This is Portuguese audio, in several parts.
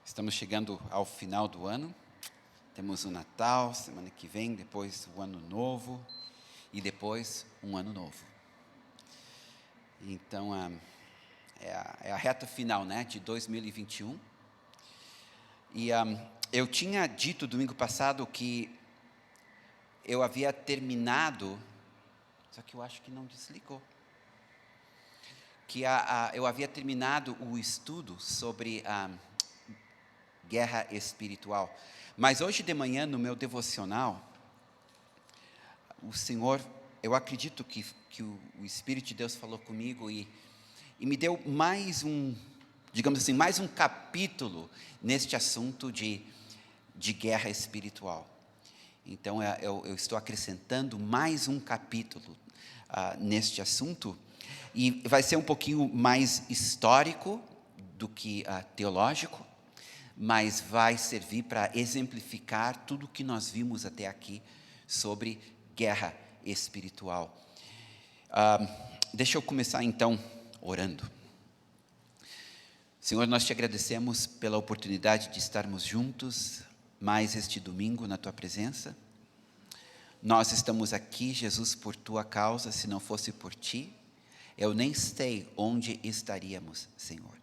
Estamos chegando ao final do ano. Temos o Natal, semana que vem, depois o Ano Novo e depois um Ano Novo. Então, é a reta final, né, de 2021. E eu tinha dito domingo passado que eu havia terminado, só que eu acho que não desligou, que eu havia terminado o estudo sobre guerra espiritual. Mas hoje de manhã, no meu devocional, o Senhor, eu acredito que o Espírito de Deus falou comigo e me deu mais digamos assim, mais um capítulo neste assunto de guerra espiritual. Então, eu estou acrescentando mais um capítulo neste assunto, e vai ser um pouquinho mais histórico do que teológico, mas vai servir para exemplificar tudo o que nós vimos até aqui sobre guerra espiritual. Deixa eu começar então orando. Senhor, nós te agradecemos pela oportunidade de estarmos juntos mais este domingo na Tua presença. Nós estamos aqui, Jesus, por Tua causa. Se não fosse por Ti, eu nem sei onde estaríamos, Senhor.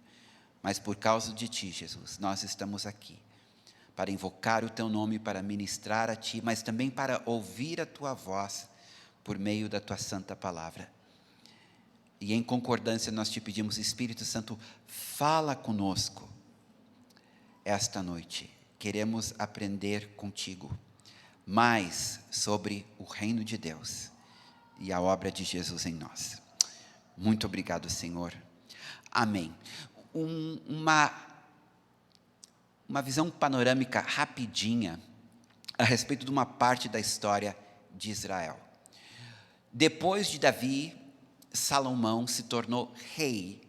Mas por causa de Ti, Jesus, nós estamos aqui para invocar o Teu nome, para ministrar a Ti, mas também para ouvir a Tua voz por meio da Tua santa palavra. E em concordância nós te pedimos, Espírito Santo, fala conosco esta noite. Queremos aprender contigo mais sobre o reino de Deus e a obra de Jesus em nós. Muito obrigado, Senhor. Amém. Uma visão panorâmica rapidinha a respeito de uma parte da história de Israel. Depois de Davi, Salomão se tornou rei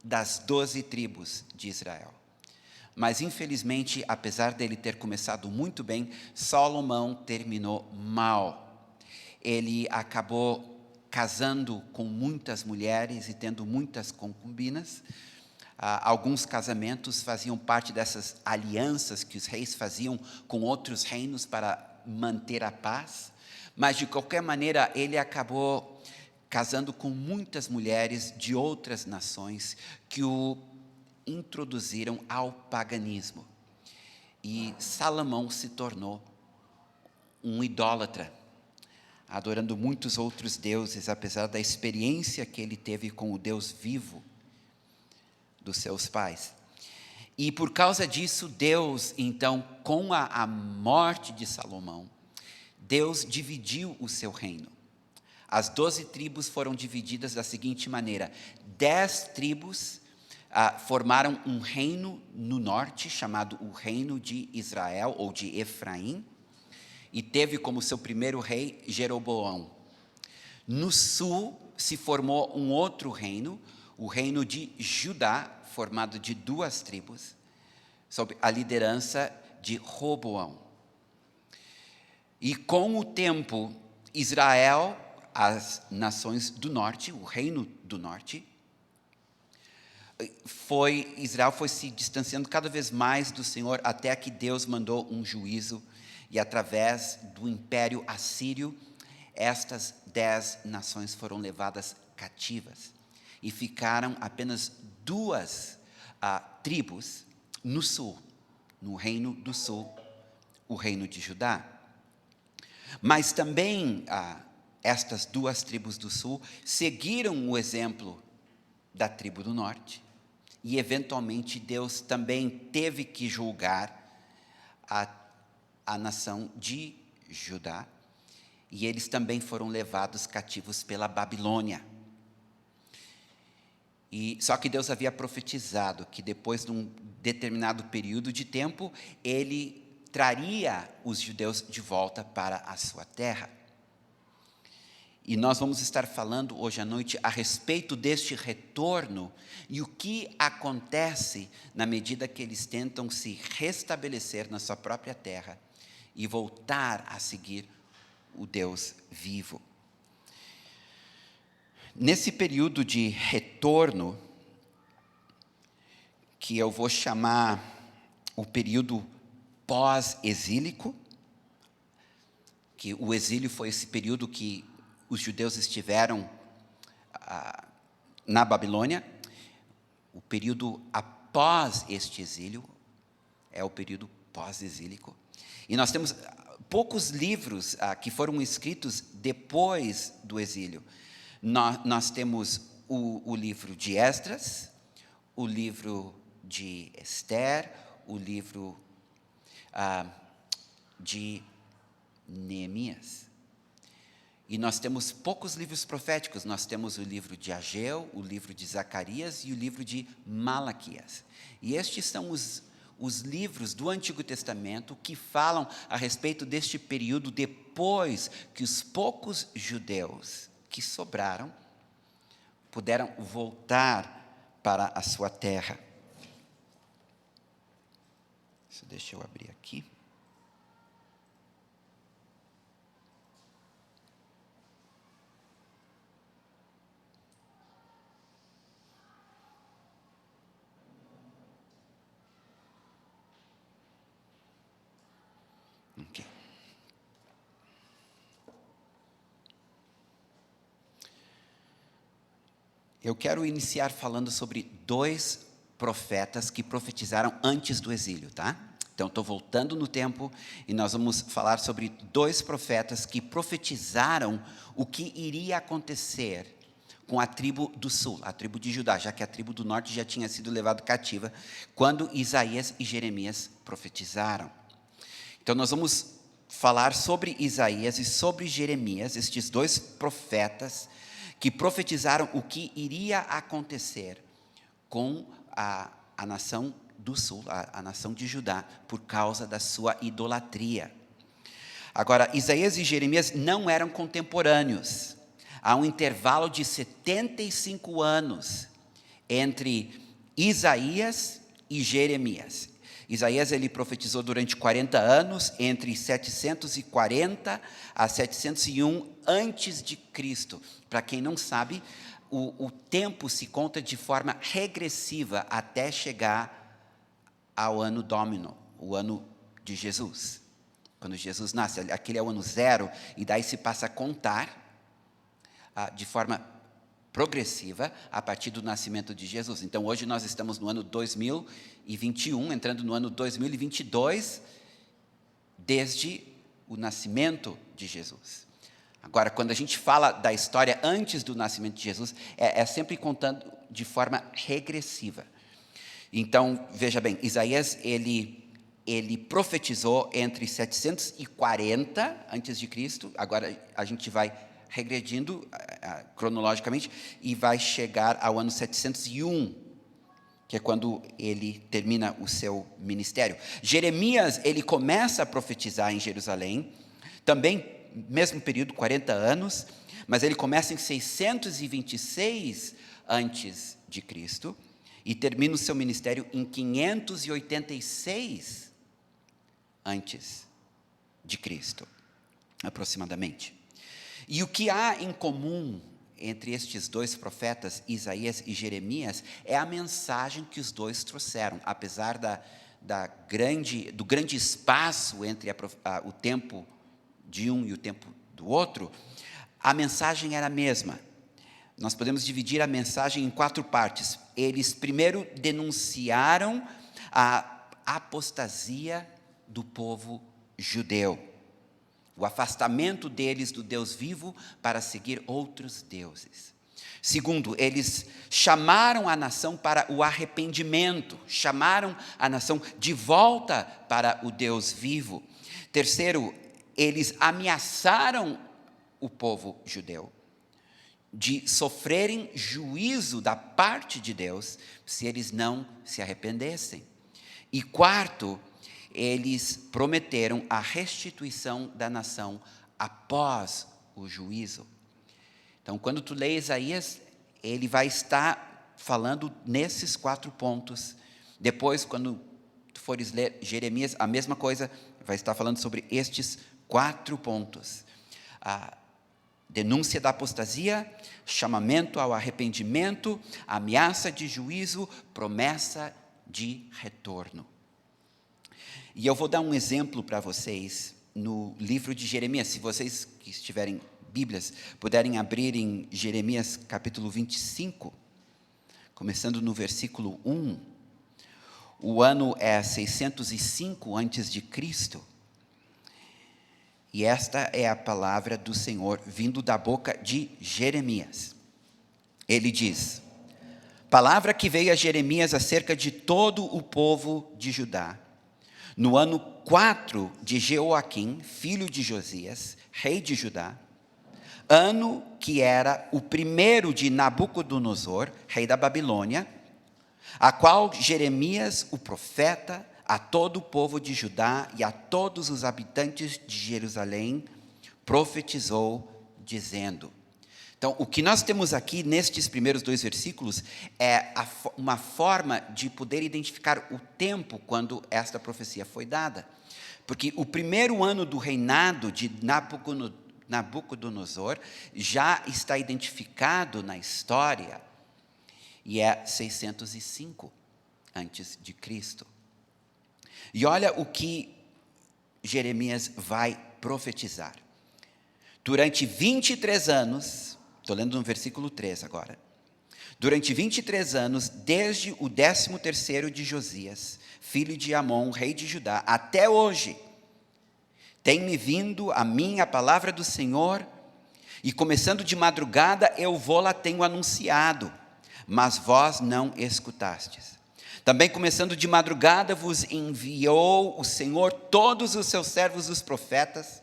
das 12 tribos de Israel. Mas, infelizmente, apesar dele ter começado muito bem, Salomão terminou mal. Ele acabou casando com muitas mulheres e tendo muitas concubinas. Alguns casamentos faziam parte dessas alianças que os reis faziam com outros reinos para manter a paz. Mas, de qualquer maneira, ele acabou casando com muitas mulheres de outras nações que o introduziram ao paganismo. E Salomão se tornou um idólatra, adorando muitos outros deuses, apesar da experiência que ele teve com o Deus vivo dos seus pais. E por causa disso, Deus, então, com a morte de Salomão, Deus dividiu o seu reino. As 12 tribos foram divididas da seguinte maneira: 10 tribos formaram um reino no norte, chamado o reino de Israel, ou de Efraim, e teve como seu primeiro rei Jeroboão. No sul se formou um outro reino, o reino de Judá, formado de 2 tribos, sob a liderança de Roboão. E com o tempo, Israel, as nações do norte, o reino do norte, Israel foi se distanciando cada vez mais do Senhor, até que Deus mandou um juízo, e através do império assírio, estas 10 nações foram levadas cativas, e ficaram apenas 2 tribos no sul, no reino do sul, o reino de Judá. Mas também estas 2 tribos do sul seguiram o exemplo da tribo do norte, e eventualmente Deus também teve que julgar a nação de Judá, e eles também foram levados cativos pela Babilônia. Só que Deus havia profetizado que depois de um determinado período de tempo, Ele traria os judeus de volta para a sua terra. E nós vamos estar falando hoje à noite a respeito deste retorno e o que acontece na medida que eles tentam se restabelecer na sua própria terra e voltar a seguir o Deus vivo. Nesse período de retorno, que eu vou chamar o período pós-exílico, que o exílio foi esse período que os judeus estiveram na Babilônia. O período após este exílio é o período pós-exílico. E nós temos poucos livros que foram escritos depois do exílio. Nós temos o livro de Esdras, o livro de Esther, o livro de Neemias. E nós temos poucos livros proféticos. Nós temos o livro de Ageu, o livro de Zacarias e o livro de Malaquias. E estes são os livros do Antigo Testamento que falam a respeito deste período depois que os poucos judeus que sobraram puderam voltar para a sua terra. Deixa eu abrir aqui. Okay. Eu quero iniciar falando sobre 2 profetas que profetizaram antes do exílio, tá? Então, estou voltando no tempo e nós vamos falar sobre 2 profetas que profetizaram o que iria acontecer com a tribo do sul, a tribo de Judá, já que a tribo do norte já tinha sido levada cativa, quando Isaías e Jeremias profetizaram. Então, nós vamos falar sobre Isaías e sobre Jeremias, estes 2 profetas que profetizaram o que iria acontecer com a nação do sul, a nação de Judá, por causa da sua idolatria. Agora, Isaías e Jeremias não eram contemporâneos. Há um intervalo de 75 anos entre Isaías e Jeremias. Isaías ele profetizou durante 40 anos, entre 740 a 701 antes de Cristo. Para quem não sabe, o tempo se conta de forma regressiva até chegar ao ano Domino, o ano de Jesus. Quando Jesus nasce, aquele é o ano 0, e daí se passa a contar de forma progressiva a partir do nascimento de Jesus. Então, hoje nós estamos no ano 2021, entrando no ano 2022, desde o nascimento de Jesus. Agora, quando a gente fala da história antes do nascimento de Jesus, é sempre contando de forma regressiva. Então, veja bem, Isaías, ele profetizou entre 740 antes de Cristo. Agora a gente vai regredindo cronologicamente e vai chegar ao ano 701, que é quando ele termina o seu ministério. Jeremias, ele começa a profetizar em Jerusalém, também mesmo período, 40 anos, mas ele começa em 626 antes de Cristo e termina o seu ministério em 586 antes de Cristo, aproximadamente. E o que há em comum entre estes 2 profetas, Isaías e Jeremias, é a mensagem que os 2 trouxeram, apesar do grande espaço entre o tempo de um e o tempo do outro, a mensagem era a mesma. Nós podemos dividir a mensagem em 4 partes. Eles primeiro denunciaram a apostasia do povo judeu, o afastamento deles do Deus vivo para seguir outros deuses. Segundo, eles chamaram a nação para o arrependimento, chamaram a nação de volta para o Deus vivo. Terceiro, eles ameaçaram o povo judeu de sofrerem juízo da parte de Deus se eles não se arrependessem. E quarto, eles prometeram a restituição da nação após o juízo. Então, quando tu lê Isaías, ele vai estar falando nesses 4 pontos. Depois, quando tu fores ler Jeremias, a mesma coisa, vai estar falando sobre estes 4 pontos. A denúncia da apostasia, chamamento ao arrependimento, ameaça de juízo, promessa de retorno. E eu vou dar um exemplo para vocês no livro de Jeremias. Se vocês que estiverem Bíblias, puderem abrir em Jeremias capítulo 25, começando no versículo 1. O ano é 605 a.C. E esta é a palavra do Senhor vindo da boca de Jeremias. Ele diz: palavra que veio a Jeremias acerca de todo o povo de Judá, no ano 4 de Jeoaquim, filho de Josias, rei de Judá, ano que era o primeiro de Nabucodonosor, rei da Babilônia, a qual Jeremias, o profeta, a todo o povo de Judá e a todos os habitantes de Jerusalém, profetizou, dizendo. Então, o que nós temos aqui nestes primeiros 2 versículos é uma forma de poder identificar o tempo quando esta profecia foi dada. Porque o primeiro ano do reinado de Nabucodonosor já está identificado na história e é 605 antes de Cristo. E olha o que Jeremias vai profetizar. Durante 23 anos, estou lendo no versículo 3 agora. Durante 23 anos, desde o 13º de Josias, filho de Amon, rei de Judá, até hoje, tem-me vindo a mim a palavra do Senhor, e começando de madrugada eu vou-la tenho anunciado, mas vós não escutastes. Também começando de madrugada vos enviou o Senhor todos os seus servos os profetas,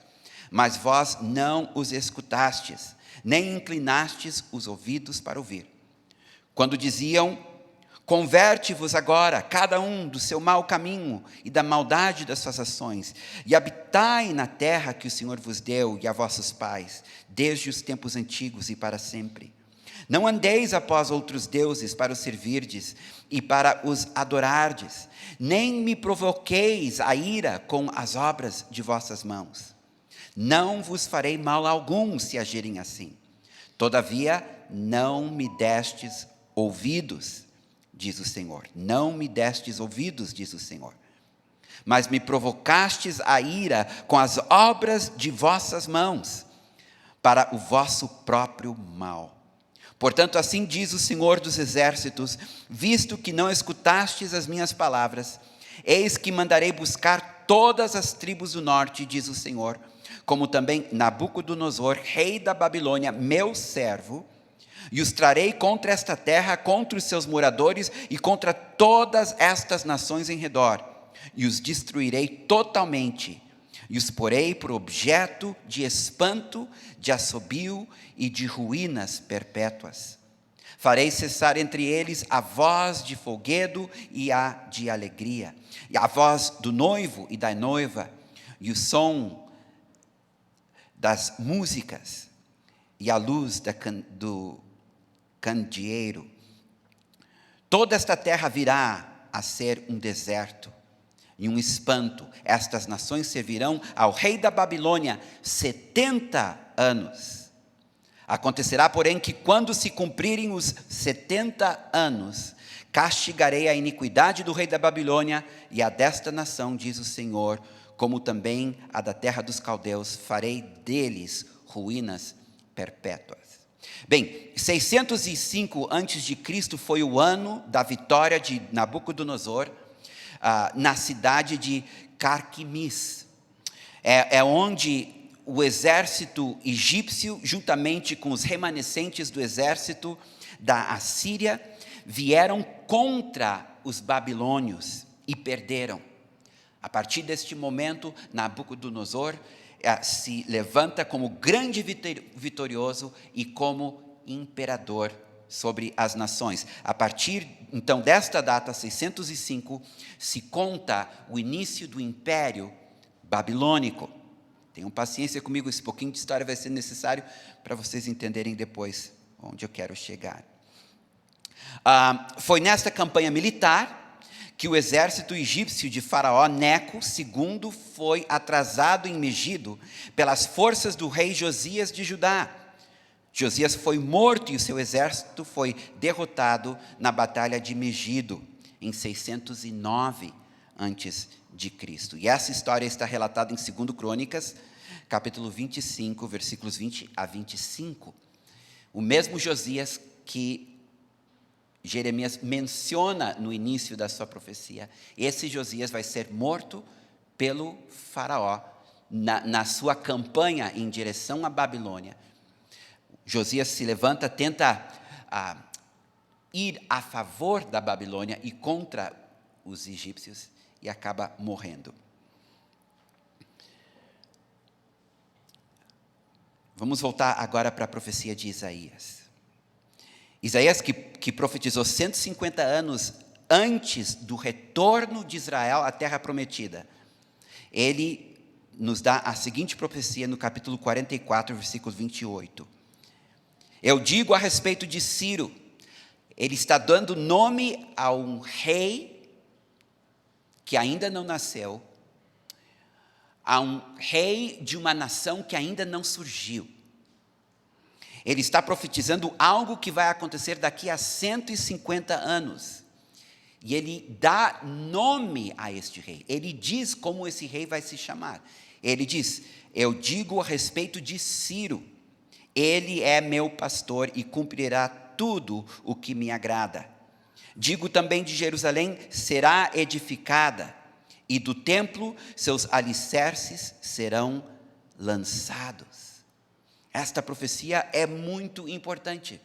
mas vós não os escutastes, nem inclinastes os ouvidos para ouvir. Quando diziam: converte-vos agora, cada um do seu mau caminho e da maldade das suas ações, e habitai na terra que o Senhor vos deu e a vossos pais, desde os tempos antigos e para sempre. Não andeis após outros deuses para os servirdes e para os adorardes, nem me provoqueis a ira com as obras de vossas mãos. Não vos farei mal algum se agirem assim. Todavia, não me destes ouvidos, diz o Senhor. Não me destes ouvidos, diz o Senhor. Mas me provocastes a ira com as obras de vossas mãos, para o vosso próprio mal. Portanto, assim diz o Senhor dos Exércitos, visto que não escutastes as minhas palavras, eis que mandarei buscar todas as tribos do norte, diz o Senhor, como também Nabucodonosor, rei da Babilônia, meu servo, e os trarei contra esta terra, contra os seus moradores e contra todas estas nações em redor, e os destruirei totalmente, e os porei por objeto de espanto, de assobio e de ruínas perpétuas. Farei cessar entre eles a voz de folguedo e a de alegria, e a voz do noivo e da noiva, e o som das músicas, e a luz do candeeiro. Toda esta terra virá a ser um deserto e um espanto. Estas nações servirão ao rei da Babilônia 70 anos. Acontecerá, porém, que quando se cumprirem os 70 anos, castigarei a iniquidade do rei da Babilônia e a desta nação, diz o Senhor, como também a da terra dos caldeus, farei deles ruínas perpétuas. Bem, 605 a.C. foi o ano da vitória de Nabucodonosor na cidade de Carquemis. É onde o exército egípcio, juntamente com os remanescentes do exército da Assíria, vieram contra os babilônios e perderam. A partir deste momento, Nabucodonosor se levanta como grande vitorioso e como imperador sobre as nações. A partir, então, desta data, 605, se conta o início do Império Babilônico. Tenham paciência comigo, esse pouquinho de história vai ser necessário para vocês entenderem depois onde eu quero chegar. Foi nesta campanha militar que o exército egípcio de Faraó Neco II foi atrasado em Megido pelas forças do rei Josias de Judá. Josias foi morto e o seu exército foi derrotado na batalha de Megido, em 609 a.C. de Cristo. E essa história está relatada em 2 Crônicas, capítulo 25, versículos 20 a 25. O mesmo Josias que Jeremias menciona no início da sua profecia, esse Josias vai ser morto pelo faraó na sua campanha em direção à Babilônia. Josias se levanta, tenta ir a favor da Babilônia e contra os egípcios e acaba morrendo. Vamos voltar agora para a profecia de Isaías. Isaías, que profetizou 150 anos antes do retorno de Israel à terra prometida, ele nos dá a seguinte profecia no capítulo 44, versículo 28. Eu digo a respeito de Ciro, ele está dando nome a um rei que ainda não nasceu, a um rei de uma nação que ainda não surgiu. Ele está profetizando algo que vai acontecer daqui a 150 anos. E ele dá nome a este rei. Ele diz como esse rei vai se chamar. Ele diz, eu digo a respeito de Ciro, ele é meu pastor e cumprirá tudo o que me agrada. Digo também de Jerusalém, será edificada, e do templo seus alicerces serão lançados. Esta profecia é muito importante.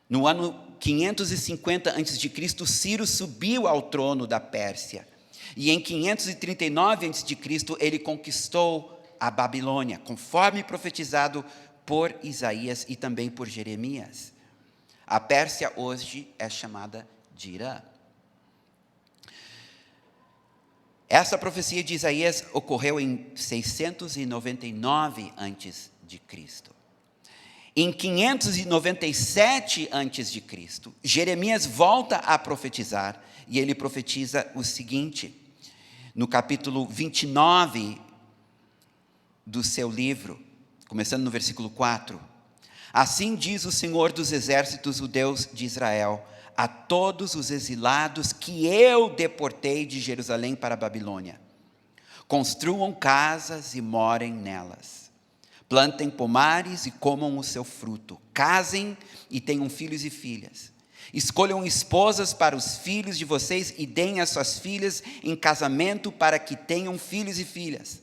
No ano 550 a.C., Ciro subiu ao trono da Pérsia. E em 539 a.C., ele conquistou a Babilônia, conforme profetizado por Isaías e também por Jeremias. A Pérsia hoje é chamada de Irã. Essa profecia de Isaías ocorreu em 699 a.C. Em 597 a.C., Jeremias volta a profetizar, e ele profetiza o seguinte, no capítulo 29 do seu livro, começando no versículo 4. Assim diz o Senhor dos Exércitos, o Deus de Israel, a todos os exilados que eu deportei de Jerusalém para a Babilônia. Construam casas e morem nelas. Plantem pomares e comam o seu fruto. Casem e tenham filhos e filhas. Escolham esposas para os filhos de vocês e deem as suas filhas em casamento para que tenham filhos e filhas.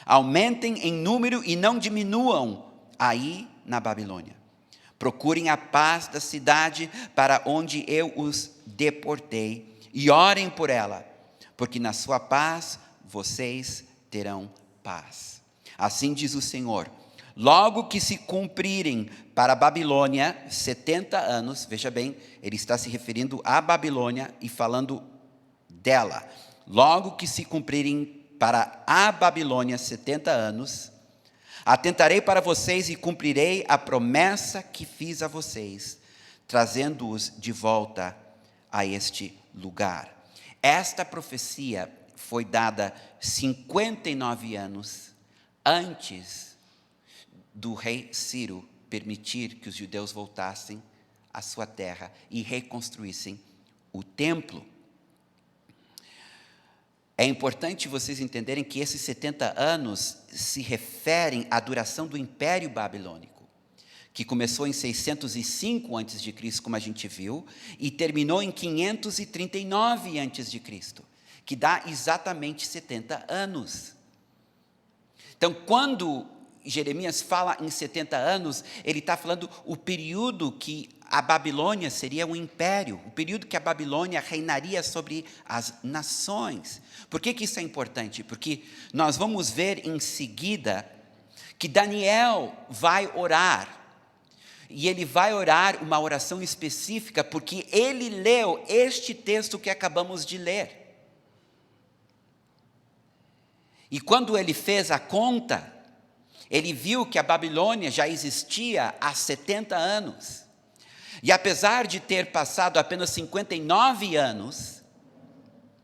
Aumentem em número e não diminuam aí na Babilônia. Procurem a paz da cidade para onde eu os deportei e orem por ela, porque na sua paz vocês terão paz. Assim diz o Senhor, logo que se cumprirem para a Babilônia 70 anos, veja bem, ele está se referindo à Babilônia e falando dela. Logo que se cumprirem para a Babilônia 70 anos, atentarei para vocês e cumprirei a promessa que fiz a vocês, trazendo-os de volta a este lugar. Esta profecia foi dada 59 anos antes do rei Ciro permitir que os judeus voltassem à sua terra e reconstruíssem o templo. É importante vocês entenderem que esses 70 anos se referem à duração do Império Babilônico, que começou em 605 a.C., como a gente viu, e terminou em 539 a.C., que dá exatamente 70 anos. Então, quando Jeremias fala em 70 anos, ele está falando o período que a Babilônia seria um império, o período que a Babilônia reinaria sobre as nações. Por que isso é importante? Porque nós vamos ver em seguida que Daniel vai orar, e ele vai orar uma oração específica, porque ele leu este texto que acabamos de ler. E quando ele fez a conta, ele viu que a Babilônia já existia há 70 anos. E apesar de ter passado apenas 59 anos,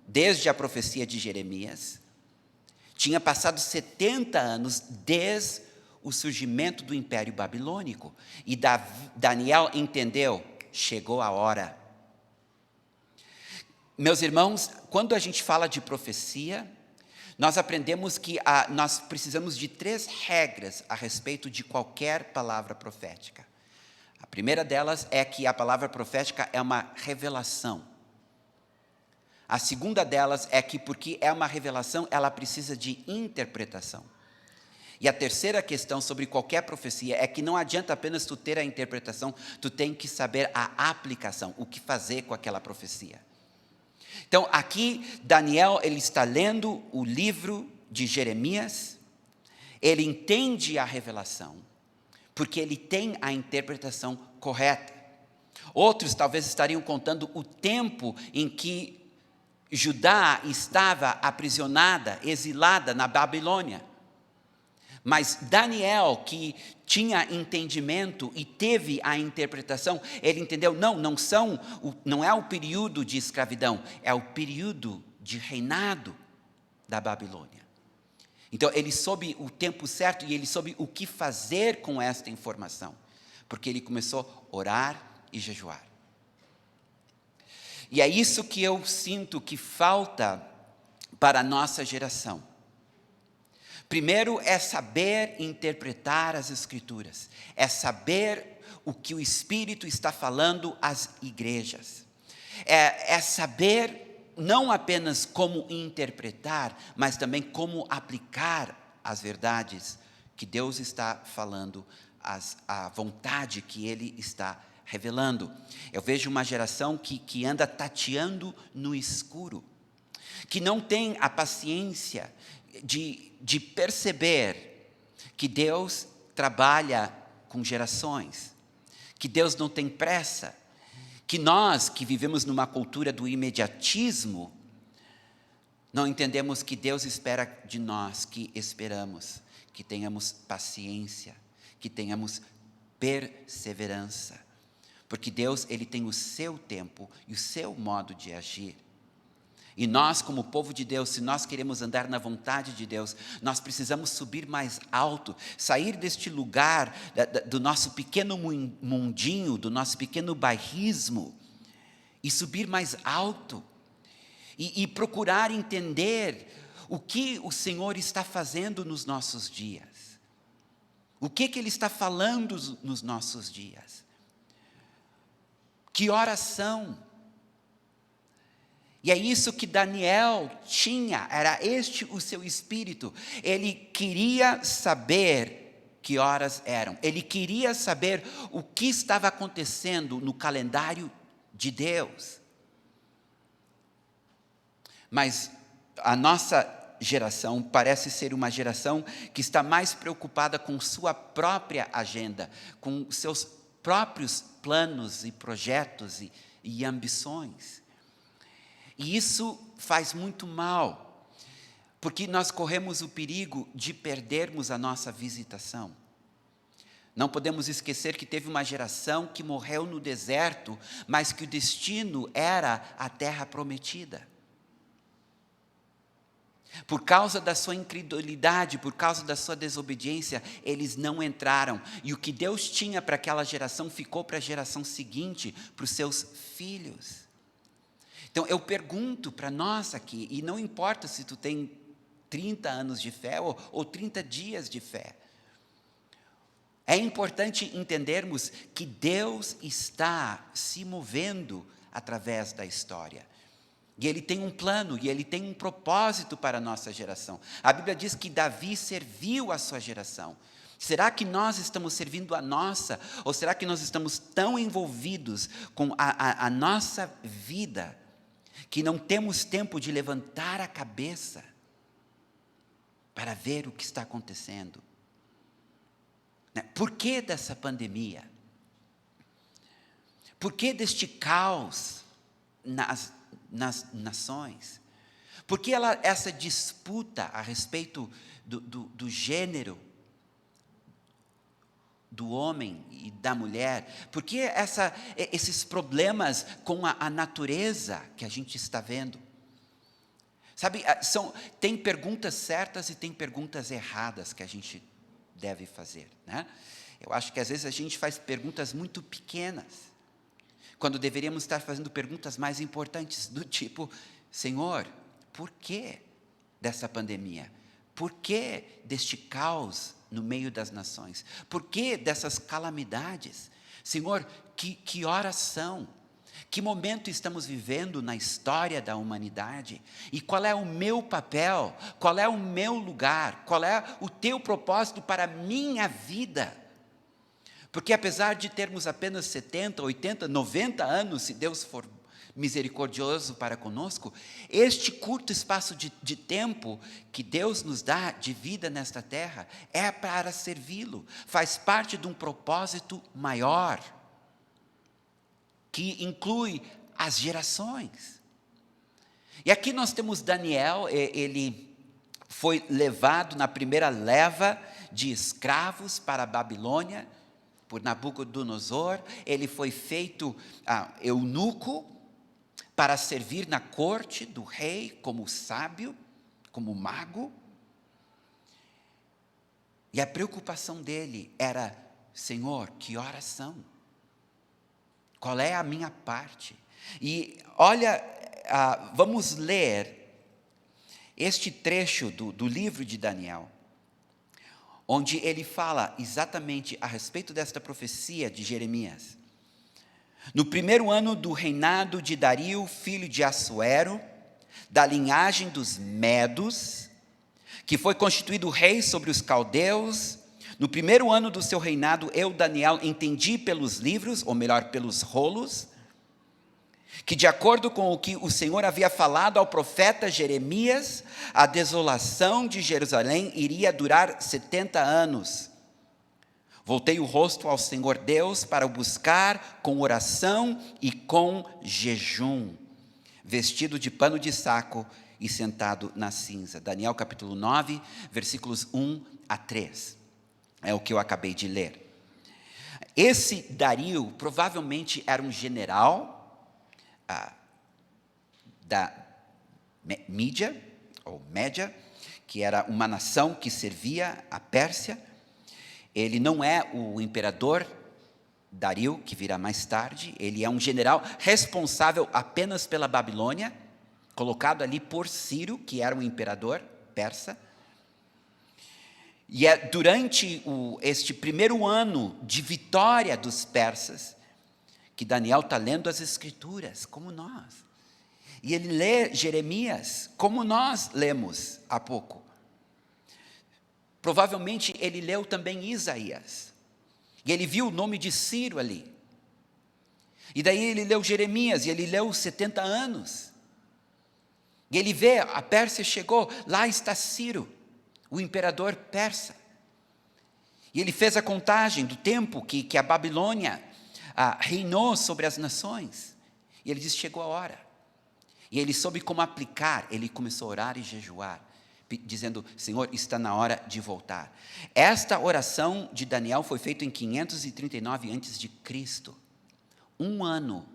desde a profecia de Jeremias, tinha passado 70 anos desde o surgimento do Império Babilônico. E Daniel entendeu, chegou a hora. Meus irmãos, quando a gente fala de profecia, nós aprendemos que nós precisamos de 3 regras a respeito de qualquer palavra profética. A primeira delas é que a palavra profética é uma revelação. A segunda delas é que, porque é uma revelação, ela precisa de interpretação. E a terceira questão sobre qualquer profecia é que não adianta apenas tu ter a interpretação, tu tem que saber a aplicação, o que fazer com aquela profecia. Então, aqui, Daniel, ele está lendo o livro de Jeremias, ele entende a revelação, porque ele tem a interpretação correta. Outros talvez estariam contando o tempo em que Judá estava aprisionada, exilada na Babilônia. Mas Daniel, que tinha entendimento e teve a interpretação, ele entendeu, não é o período de escravidão, é o período de reinado da Babilônia. Então ele soube o tempo certo e ele soube o que fazer com esta informação, porque ele começou a orar e jejuar. E é isso que eu sinto que falta para a nossa geração. Primeiro é saber interpretar as Escrituras, é saber o que o Espírito está falando às igrejas, é saber não apenas como interpretar, mas também como aplicar as verdades que Deus está falando, a vontade que Ele está revelando. Eu vejo uma geração que anda tateando no escuro, que não tem a paciência de perceber que Deus trabalha com gerações, que Deus não tem pressa, que nós que vivemos numa cultura do imediatismo, não entendemos que Deus espera de nós, que esperamos, que tenhamos paciência, que tenhamos perseverança, porque Deus, Ele tem o seu tempo e o seu modo de agir. E nós, como povo de Deus, se nós queremos andar na vontade de Deus, nós precisamos subir mais alto, sair deste lugar, do nosso pequeno mundinho, do nosso pequeno bairrismo, e subir mais alto, e procurar entender o que o Senhor está fazendo nos nossos dias, o que Ele está falando nos nossos dias, que oração. E é isso que Daniel tinha, era este o seu espírito. Ele queria saber que horas eram, ele queria saber o que estava acontecendo no calendário de Deus. Mas a nossa geração parece ser uma geração que está mais preocupada com sua própria agenda, com seus próprios planos e projetos e ambições. E isso faz muito mal, porque nós corremos o perigo de perdermos a nossa visitação. Não podemos esquecer que teve uma geração que morreu no deserto, mas que o destino era a terra prometida. Por causa da sua incredulidade, por causa da sua desobediência, eles não entraram. E o que Deus tinha para aquela geração ficou para a geração seguinte, para os seus filhos. Então, eu pergunto para nós aqui, e não importa se tu tem 30 anos de fé ou 30 dias de fé, é importante entendermos que Deus está se movendo através da história. E Ele tem um plano, e Ele tem um propósito para a nossa geração. A Bíblia diz que Davi serviu a sua geração. Será que nós estamos servindo a nossa? Ou será que nós estamos tão envolvidos com a nossa vida, que não temos tempo de levantar a cabeça para ver o que está acontecendo? Por que dessa pandemia? Por que deste caos nas nações? Por que essa disputa a respeito do gênero, do homem e da mulher? Por que esses problemas com a natureza que a gente está vendo? Sabe, tem perguntas certas e tem perguntas erradas que a gente deve fazer, né? Eu acho que às vezes a gente faz perguntas muito pequenas. quando deveríamos estar fazendo perguntas mais importantes, do tipo: Senhor, por que dessa pandemia? Por que deste caos no meio das nações? Por que dessas calamidades? Senhor, que horas são? Que momento estamos vivendo na história da humanidade? E qual é o meu papel? Qual é o meu lugar? Qual é o teu propósito para a minha vida? Porque apesar de termos apenas 70, 80, 90 anos, se Deus for misericordioso para conosco, este curto espaço de tempo que Deus nos dá de vida nesta terra é para servi-lo, faz parte de um propósito maior, que inclui as gerações. E aqui nós temos Daniel, ele foi levado na primeira leva de escravos para a Babilônia, por Nabucodonosor. Ele foi feito eunuco para servir na corte do rei como sábio, como mago. E a preocupação dele era: Senhor, que horas são? Qual é a minha parte? E olha, vamos ler este trecho do livro de Daniel, onde ele fala exatamente a respeito desta profecia de Jeremias. No primeiro ano do reinado de Dario, filho de Assuero, da linhagem dos Medos, que foi constituído rei sobre os caldeus, no primeiro ano do seu reinado, eu, Daniel, entendi pelos livros, ou melhor, pelos rolos, que de acordo com o que o Senhor havia falado ao profeta Jeremias, a desolação de Jerusalém iria durar 70 anos. Voltei o rosto ao Senhor Deus para o buscar com oração e com jejum, vestido de pano de saco e sentado na cinza. Daniel capítulo 9, versículos 1 a 3. É o que eu acabei de ler. Esse Dario provavelmente era um general da Mídia, ou Média, que era uma nação que servia a Pérsia. Ele não é o imperador Dario, que virá mais tarde. Ele é um general responsável apenas pela Babilônia, colocado ali por Ciro, que era um imperador persa. E é durante este primeiro ano de vitória dos persas que Daniel está lendo as Escrituras, como nós. E ele lê Jeremias, como nós lemos há pouco. Provavelmente ele leu também Isaías. E ele viu o nome de Ciro ali. E daí ele leu Jeremias, e ele leu os 70 anos. E ele vê, a Pérsia chegou, lá está Ciro, o imperador persa. E ele fez a contagem do tempo que a Babilônia reinou sobre as nações. E ele disse: chegou a hora. E ele soube como aplicar. Ele começou a orar e jejuar, dizendo: Senhor, está na hora de voltar. Esta oração de Daniel foi feita em 539 a.C., um ano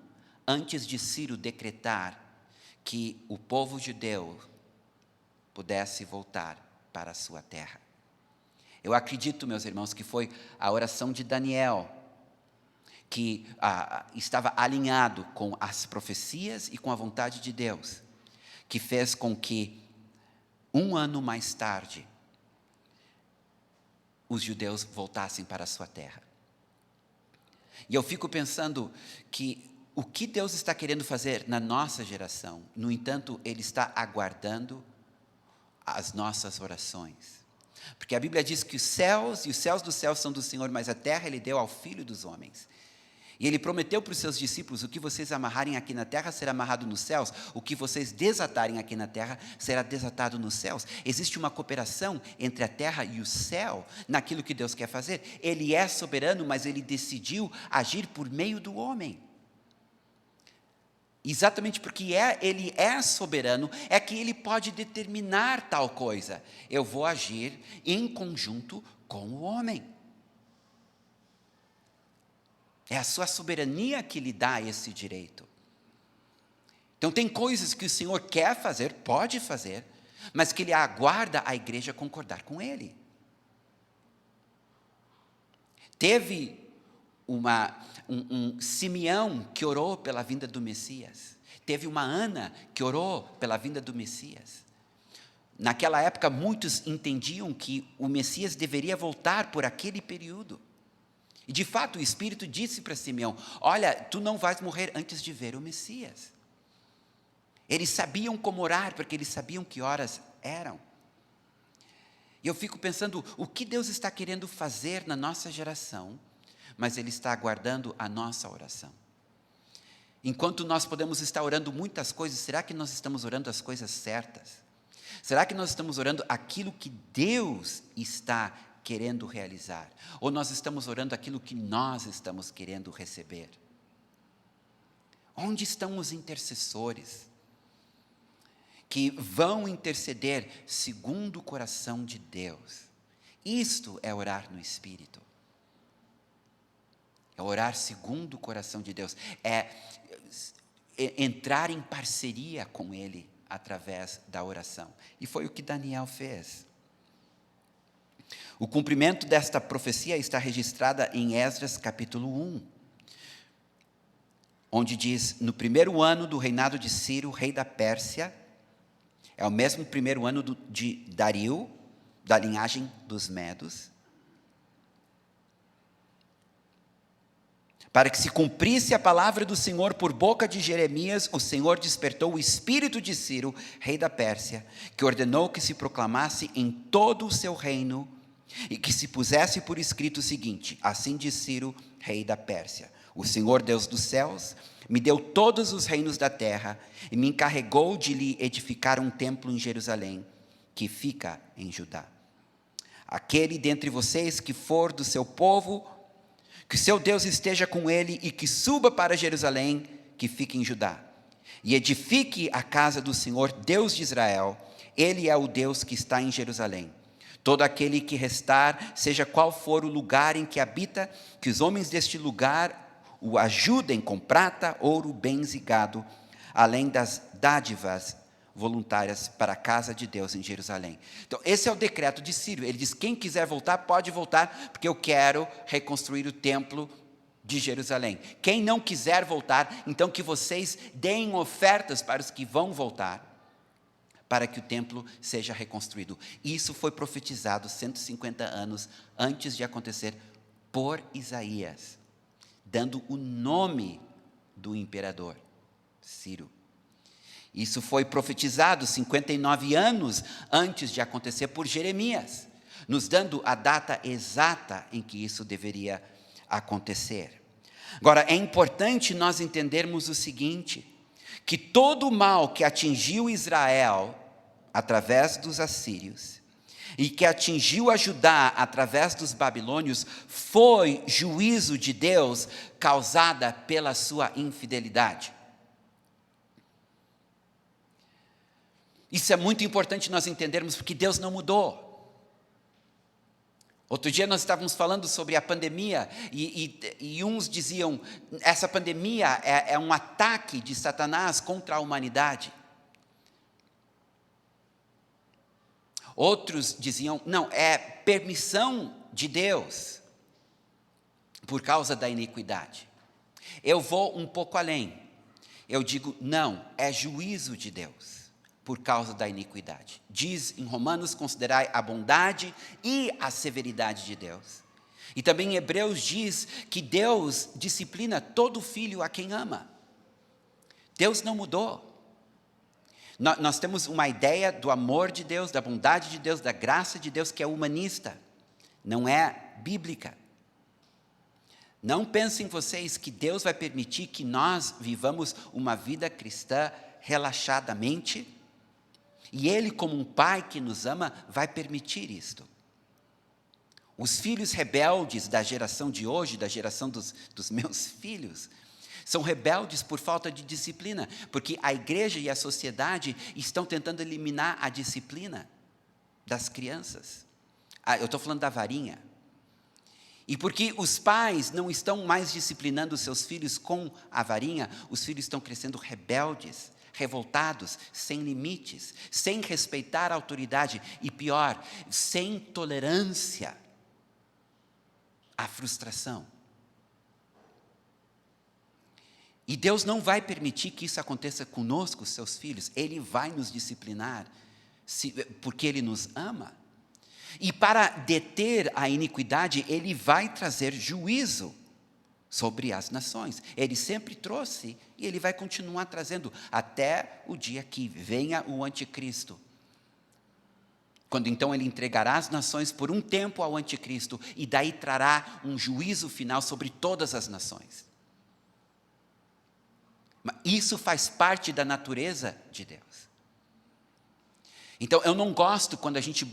antes de Ciro decretar que o povo judeu pudesse voltar para a sua terra. Eu acredito, meus irmãos, que foi a oração de Daniel que estava alinhado com as profecias e com a vontade de Deus, que fez com que, um ano mais tarde, os judeus voltassem para a sua terra. E eu fico pensando que o que Deus está querendo fazer na nossa geração, no entanto, Ele está aguardando as nossas orações. Porque a Bíblia diz que os céus e os céus dos céus são do Senhor, mas a terra Ele deu ao Filho dos homens. E Ele prometeu para os seus discípulos: o que vocês amarrarem aqui na terra será amarrado nos céus, o que vocês desatarem aqui na terra será desatado nos céus. Existe uma cooperação entre a terra e o céu naquilo que Deus quer fazer. Ele é soberano, mas Ele decidiu agir por meio do homem. Exatamente porque Ele é soberano, é que Ele pode determinar tal coisa. Eu vou agir em conjunto com o homem. É a sua soberania que lhe dá esse direito. Então tem coisas que o Senhor quer fazer, pode fazer, mas que Ele aguarda a igreja concordar com Ele. Teve um Simeão que orou pela vinda do Messias. Teve uma Ana que orou pela vinda do Messias. Naquela época, muitos entendiam que o Messias deveria voltar por aquele período. E, de fato, o Espírito disse para Simeão: olha, tu não vais morrer antes de ver o Messias. Eles sabiam como orar, porque eles sabiam que horas eram. E eu fico pensando, o que Deus está querendo fazer na nossa geração, mas Ele está aguardando a nossa oração. Enquanto nós podemos estar orando muitas coisas, será que nós estamos orando as coisas certas? Será que nós estamos orando aquilo que Deus está querendo realizar? Ou nós estamos orando aquilo que nós estamos querendo receber? Onde estão os intercessores que vão interceder segundo o coração de Deus? Isto é orar no Espírito. É orar segundo o coração de Deus. É entrar em parceria com Ele através da oração. E foi o que Daniel fez. O cumprimento desta profecia está registrada em Esdras capítulo 1, onde diz: no primeiro ano do reinado de Ciro, rei da Pérsia, é o mesmo primeiro ano de Dario, da linhagem dos Medos, para que se cumprisse a palavra do Senhor por boca de Jeremias, o Senhor despertou o espírito de Ciro, rei da Pérsia, que ordenou que se proclamasse em todo o seu reino e que se pusesse por escrito o seguinte: assim diz Ciro, rei da Pérsia: o Senhor Deus dos céus me deu todos os reinos da terra e me encarregou de lhe edificar um templo em Jerusalém, que fica em Judá. Aquele dentre vocês que for do seu povo, que seu Deus esteja com ele e que suba para Jerusalém, que fica em Judá, e edifique a casa do Senhor, Deus de Israel. Ele é o Deus que está em Jerusalém. Todo aquele que restar, seja qual for o lugar em que habita, que os homens deste lugar o ajudem com prata, ouro, bens e gado, além das dádivas voluntárias para a casa de Deus em Jerusalém. Então, esse é o decreto de Ciro. Ele diz: quem quiser voltar, pode voltar, porque eu quero reconstruir o templo de Jerusalém. Quem não quiser voltar, então que vocês deem ofertas para os que vão voltar, para que o templo seja reconstruído. Isso foi profetizado 150 anos antes de acontecer por Isaías, dando o nome do imperador, Ciro. Isso foi profetizado 59 anos antes de acontecer por Jeremias, nos dando a data exata em que isso deveria acontecer. Agora, é importante nós entendermos o seguinte, que todo o mal que atingiu Israel através dos assírios e que atingiu a Judá através dos babilônios foi juízo de Deus causada pela sua infidelidade. Isso é muito importante nós entendermos, porque Deus não mudou. Outro dia nós estávamos falando sobre a pandemia, e uns diziam, essa pandemia é um ataque de Satanás contra a humanidade. Outros diziam, não, é permissão de Deus, por causa da iniquidade. Eu vou um pouco além. Eu digo, não, é juízo de Deus, por causa da iniquidade. Diz em Romanos: considerai a bondade e a severidade de Deus. E também em Hebreus diz que Deus disciplina todo filho a quem ama. Deus não mudou. Nós temos uma ideia do amor de Deus, da bondade de Deus, da graça de Deus, que é humanista, não é bíblica. Não pensem vocês que Deus vai permitir que nós vivamos uma vida cristã relaxadamente, e Ele, como um pai que nos ama, vai permitir isto. Os filhos rebeldes da geração de hoje, da geração dos meus filhos, são rebeldes por falta de disciplina, porque a igreja e a sociedade estão tentando eliminar a disciplina das crianças. Eu estou falando da varinha. E porque os pais não estão mais disciplinando os seus filhos com a varinha, os filhos estão crescendo rebeldes, revoltados, sem limites, sem respeitar a autoridade e, pior, sem tolerância à frustração. E Deus não vai permitir que isso aconteça conosco, seus filhos. Ele vai nos disciplinar, porque Ele nos ama. E para deter a iniquidade, Ele vai trazer juízo sobre as nações. Ele sempre trouxe e Ele vai continuar trazendo até o dia que venha o anticristo. Quando então Ele entregará as nações por um tempo ao anticristo e daí trará um juízo final sobre todas as nações. Mas isso faz parte da natureza de Deus. Então eu não gosto quando a gente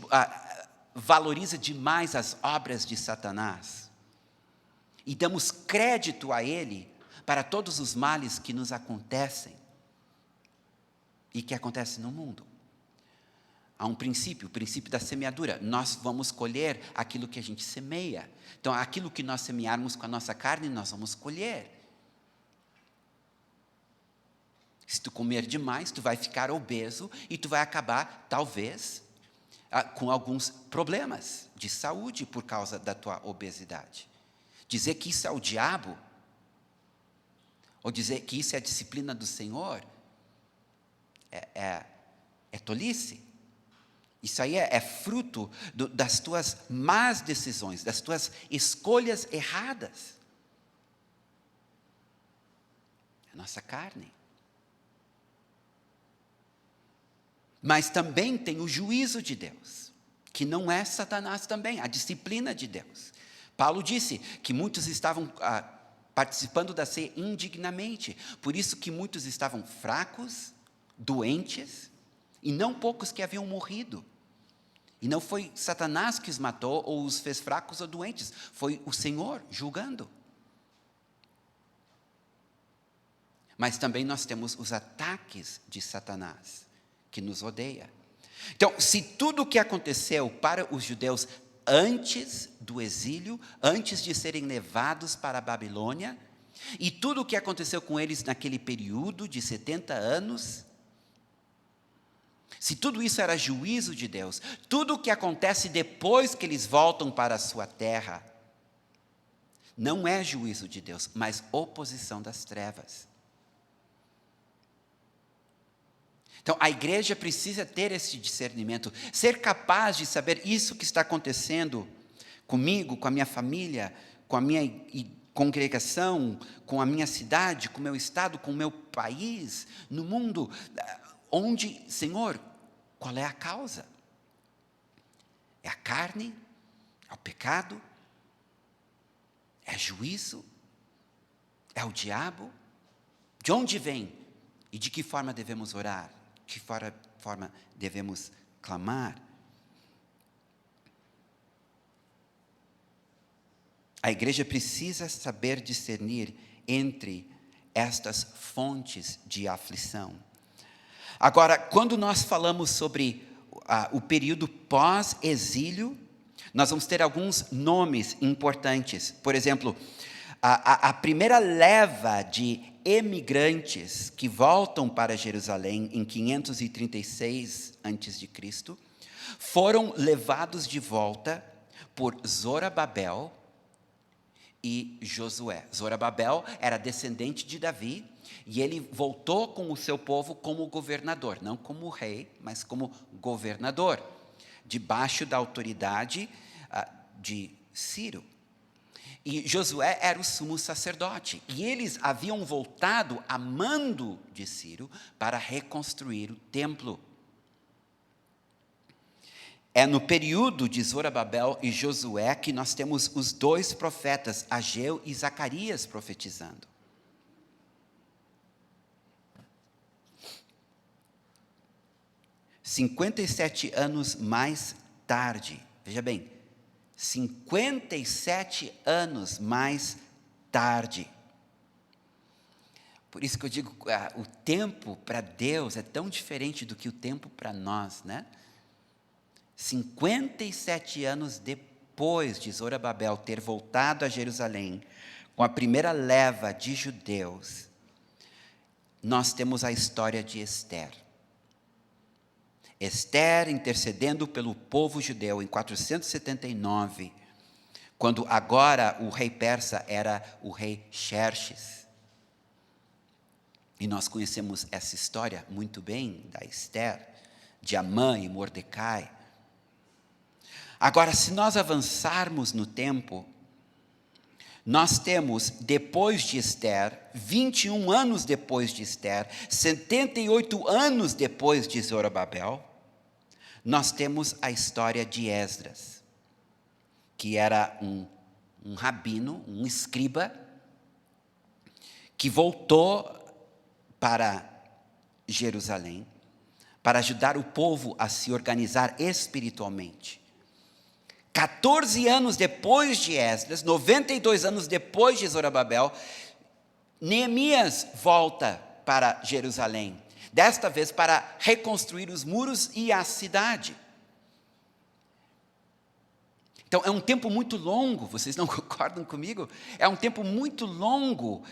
valoriza demais as obras de Satanás e damos crédito a ele para todos os males que nos acontecem e que acontecem no mundo. Há um princípio, o princípio da semeadura. Nós vamos colher aquilo que a gente semeia. Então, aquilo que nós semearmos com a nossa carne, nós vamos colher. Se tu comer demais, tu vai ficar obeso e tu vai acabar, talvez, com alguns problemas de saúde por causa da tua obesidade. Dizer que isso é o diabo, ou dizer que isso é a disciplina do Senhor, é tolice. Isso aí é fruto das tuas más decisões, das tuas escolhas erradas. A nossa carne. Mas também tem o juízo de Deus, que não é Satanás também, a disciplina de Deus. Paulo disse que muitos estavam participando da ceia indignamente, por isso que muitos estavam fracos, doentes, e não poucos que haviam morrido. E não foi Satanás que os matou ou os fez fracos ou doentes, foi o Senhor julgando. Mas também nós temos os ataques de Satanás, que nos odeia. Então, se tudo o que aconteceu para os judeus antes do exílio, antes de serem levados para a Babilônia, e tudo o que aconteceu com eles naquele período de 70 anos, se tudo isso era juízo de Deus, tudo o que acontece depois que eles voltam para a sua terra, não é juízo de Deus, mas oposição das trevas. Então, a igreja precisa ter esse discernimento, ser capaz de saber isso que está acontecendo comigo, com a minha família, com a minha congregação, com a minha cidade, com o meu estado, com o meu país, no mundo, onde, Senhor, qual é a causa? É a carne? É o pecado? É juízo? É o diabo? De onde vem? E de que forma devemos orar? De que forma devemos clamar? A igreja precisa saber discernir entre estas fontes de aflição. Agora, quando nós falamos sobre o período pós-exílio, nós vamos ter alguns nomes importantes. Por exemplo, a primeira leva de emigrantes que voltam para Jerusalém em 536 a.C., foram levados de volta por Zorobabel e Josué. Zorobabel era descendente de Davi, e ele voltou com o seu povo como governador, não como rei, mas como governador, debaixo da autoridade de Ciro. E Josué era o sumo sacerdote, e eles haviam voltado a mando de Ciro para reconstruir o templo. É no período de Zorobabel e Josué que nós temos os dois profetas, Ageu e Zacarias, profetizando. "57 anos mais tarde", veja bem, 57 anos mais tarde. Por isso que eu digo, o tempo para Deus é tão diferente do que o tempo para nós, né? 57 anos depois de Zorobabel ter voltado a Jerusalém, com a primeira leva de judeus, nós temos a história de Ester. Ester intercedendo pelo povo judeu em 479, quando agora o rei persa era o rei Xerxes. E nós conhecemos essa história muito bem, da Esther, de Amã e Mordecai. Agora, se nós avançarmos no tempo, nós temos, depois de Esther, 21 anos depois de Esther, 78 anos depois de Zorobabel, nós temos a história de Esdras, que era um rabino, um escriba, que voltou para Jerusalém, para ajudar o povo a se organizar espiritualmente. 14 anos depois de Esdras, 92 anos depois de Zorobabel, Neemias volta para Jerusalém, desta vez para reconstruir os muros e a cidade. Então, é um tempo muito longo, vocês não concordam comigo? É um tempo muito longo,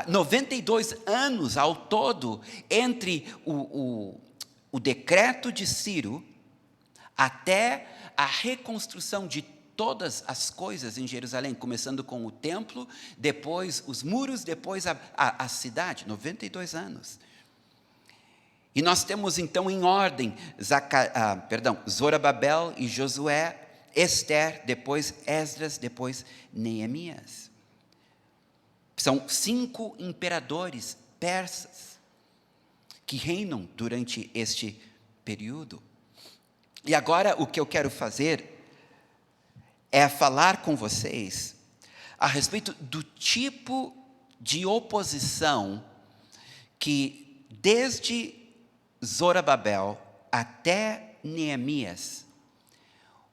92 anos ao todo, entre o decreto de Ciro até a reconstrução de todas as coisas em Jerusalém, começando com o templo, depois os muros, depois a cidade, 92 anos. E nós temos então em ordem, Zorobabel e Josué, Esther, depois Esdras, depois Neemias. São 5 imperadores persas que reinam durante este período. E agora o que eu quero fazer é falar com vocês a respeito do tipo de oposição que desde Zorobabel até Neemias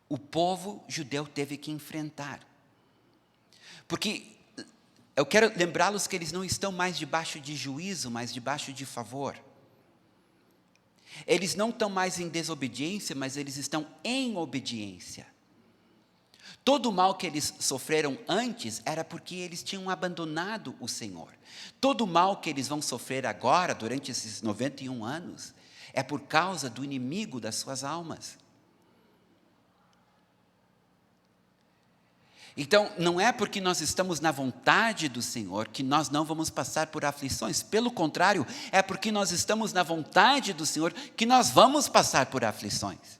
o povo judeu teve que enfrentar. Porque eu quero lembrá-los que eles não estão mais debaixo de juízo, mas debaixo de favor. Eles não estão mais em desobediência, mas eles estão em obediência. Todo o mal que eles sofreram antes era porque eles tinham abandonado o Senhor. Todo o mal que eles vão sofrer agora, durante esses 91 anos, é por causa do inimigo das suas almas. Então, não é porque nós estamos na vontade do Senhor que nós não vamos passar por aflições. Pelo contrário, é porque nós estamos na vontade do Senhor que nós vamos passar por aflições.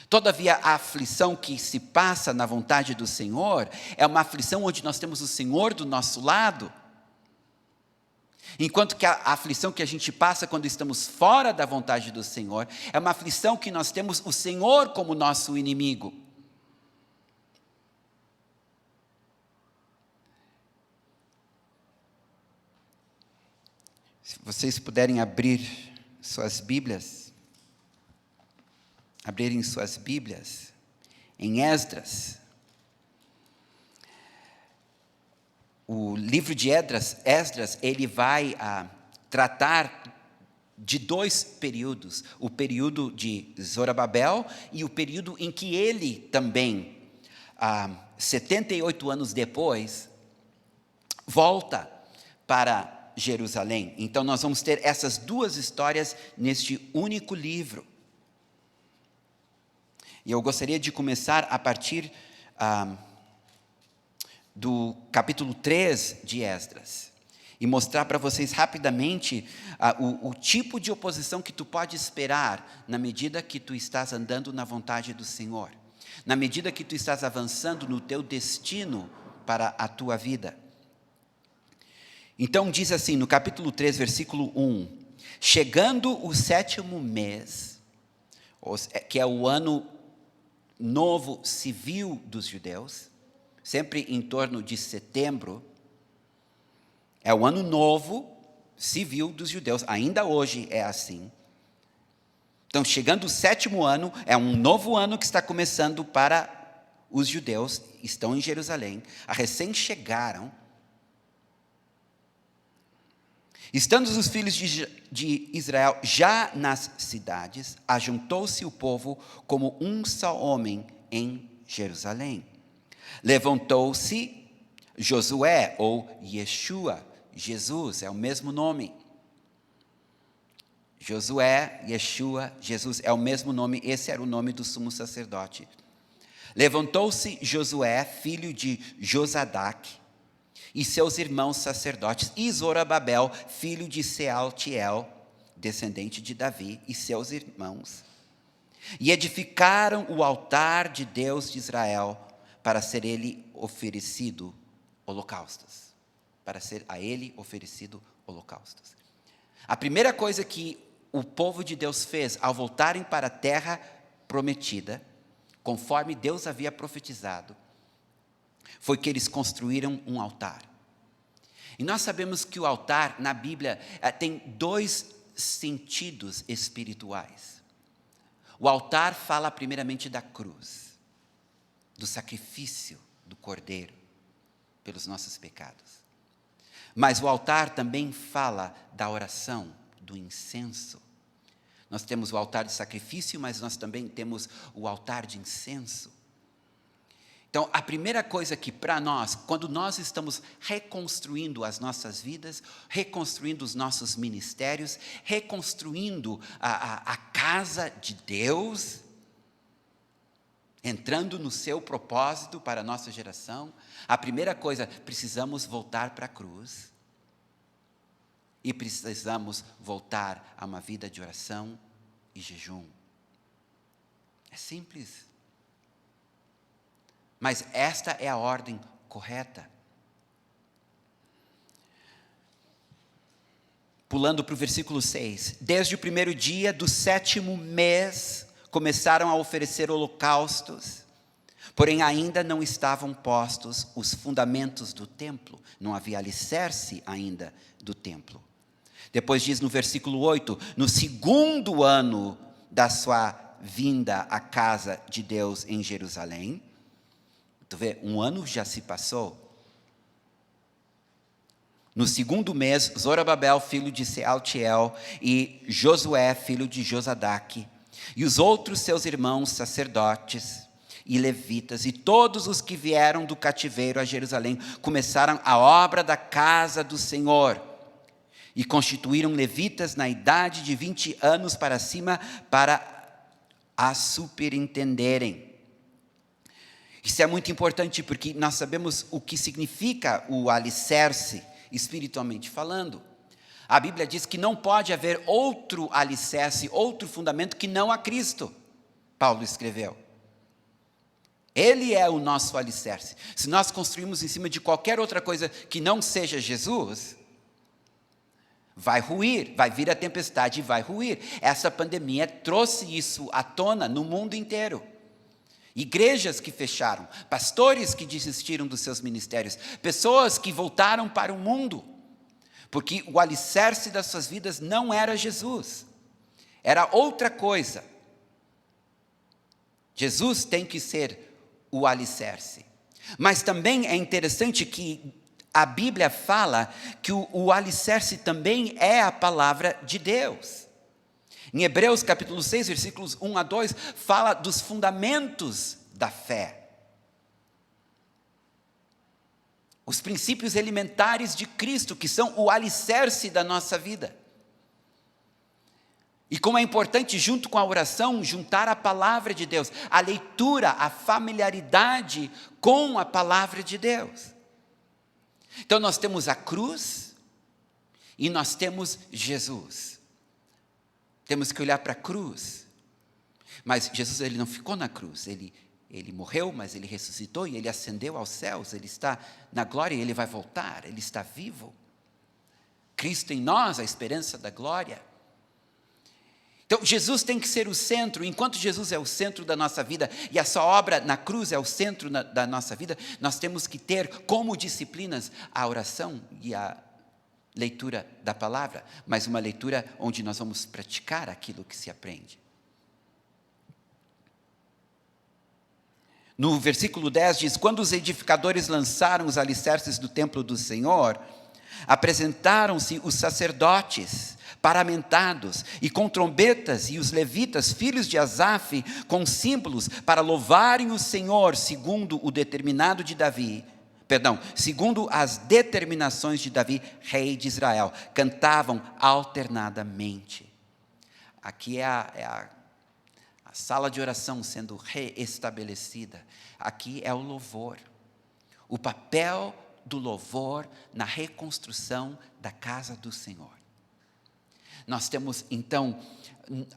Todavia, a aflição que se passa na vontade do Senhor é uma aflição onde nós temos o Senhor do nosso lado. Enquanto que a aflição que a gente passa quando estamos fora da vontade do Senhor é uma aflição que nós temos o Senhor como nosso inimigo. Se vocês puderem abrirem suas Bíblias em Esdras. O livro de Esdras, ele vai tratar de 2 períodos, o período de Zorobabel e o período em que ele também, 78 anos depois, volta para Jerusalém. Então nós vamos ter essas 2 histórias neste único livro. E eu gostaria de começar a partir do capítulo 3 de Esdras e mostrar para vocês rapidamente o tipo de oposição que tu pode esperar na medida que tu estás andando na vontade do Senhor, na medida que tu estás avançando no teu destino para a tua vida. Então diz assim, no capítulo 3, versículo 1, chegando o 7º mês, que é o ano novo civil dos judeus, sempre em torno de setembro, é o ano novo civil dos judeus, ainda hoje é assim. Então, chegando o 7º ano, é um novo ano que está começando para os judeus, estão em Jerusalém, recém chegaram. Estando os filhos de Israel já nas cidades, ajuntou-se o povo como um só homem em Jerusalém. Levantou-se Josué, ou Yeshua, Jesus, é o mesmo nome. Josué, Yeshua, Jesus, é o mesmo nome, esse era o nome do sumo sacerdote. Levantou-se Josué, filho de Josadaque, e seus irmãos sacerdotes, e Zorobabel, filho de Sealtiel, descendente de Davi, e seus irmãos. E edificaram o altar de Deus de Israel, para ser ele oferecido holocaustos. Para ser a ele oferecido holocaustos. A primeira coisa que o povo de Deus fez ao voltarem para a terra prometida, conforme Deus havia profetizado, foi que eles construíram um altar. E nós sabemos que o altar, na Bíblia, tem dois sentidos espirituais. O altar fala primeiramente da cruz, do sacrifício do Cordeiro pelos nossos pecados. Mas o altar também fala da oração, do incenso. Nós temos o altar de sacrifício, mas nós também temos o altar de incenso. Então, a primeira coisa que para nós, quando nós estamos reconstruindo as nossas vidas, reconstruindo os nossos ministérios, reconstruindo a casa de Deus, entrando no seu propósito para a nossa geração, a primeira coisa, precisamos voltar para a cruz. E precisamos voltar a uma vida de oração e jejum. É simples. Mas esta é a ordem correta. Pulando para o versículo 6. Desde o primeiro dia do 7º mês, começaram a oferecer holocaustos, porém ainda não estavam postos os fundamentos do templo, não havia alicerce ainda do templo. Depois diz no versículo 8, no 2º ano da sua vinda à casa de Deus em Jerusalém, tu vê, um ano já se passou. No 2º mês, Zorobabel, filho de Sealtiel, e Josué, filho de Josadaque, e os outros seus irmãos sacerdotes e levitas, e todos os que vieram do cativeiro a Jerusalém, começaram a obra da casa do Senhor, e constituíram levitas na idade de 20 anos para cima, para a superintenderem. Isso é muito importante, porque nós sabemos o que significa o alicerce, espiritualmente falando. A Bíblia diz que não pode haver outro alicerce, outro fundamento que não a Cristo. Paulo escreveu. Ele é o nosso alicerce. Se nós construímos em cima de qualquer outra coisa que não seja Jesus, vai ruir, vai vir a tempestade e vai ruir. Essa pandemia trouxe isso à tona no mundo inteiro. Igrejas que fecharam, pastores que desistiram dos seus ministérios, pessoas que voltaram para o mundo, porque o alicerce das suas vidas não era Jesus, era outra coisa. Jesus tem que ser o alicerce. Mas também é interessante que a Bíblia fala que o alicerce também é a palavra de Deus. Em Hebreus capítulo 6, versículos 1 a 2, fala dos fundamentos da fé. Os princípios elementares de Cristo, que são o alicerce da nossa vida. E como é importante, junto com a oração, juntar a palavra de Deus, a leitura, a familiaridade com a palavra de Deus. Então nós temos a cruz e nós temos Jesus. Temos que olhar para a cruz. Mas Jesus, ele não ficou na cruz, ele morreu, mas ele ressuscitou e ele ascendeu aos céus, ele está na glória e ele vai voltar, ele está vivo. Cristo em nós, a esperança da glória. Então, Jesus tem que ser o centro. Enquanto Jesus é o centro da nossa vida e a sua obra na cruz é o centro da nossa vida, nós temos que ter como disciplinas a oração e a leitura da palavra, mas uma leitura onde nós vamos praticar aquilo que se aprende. No versículo 10 diz, quando os edificadores lançaram os alicerces do templo do Senhor, apresentaram-se os sacerdotes, paramentados, e com trombetas, e os levitas, filhos de Asaf, com símbolos, para louvarem o Senhor, segundo as determinações de Davi, rei de Israel. Cantavam alternadamente. Aqui é a sala de oração sendo reestabelecida. Aqui é o louvor. O papel do louvor na reconstrução da casa do Senhor. Nós temos, então,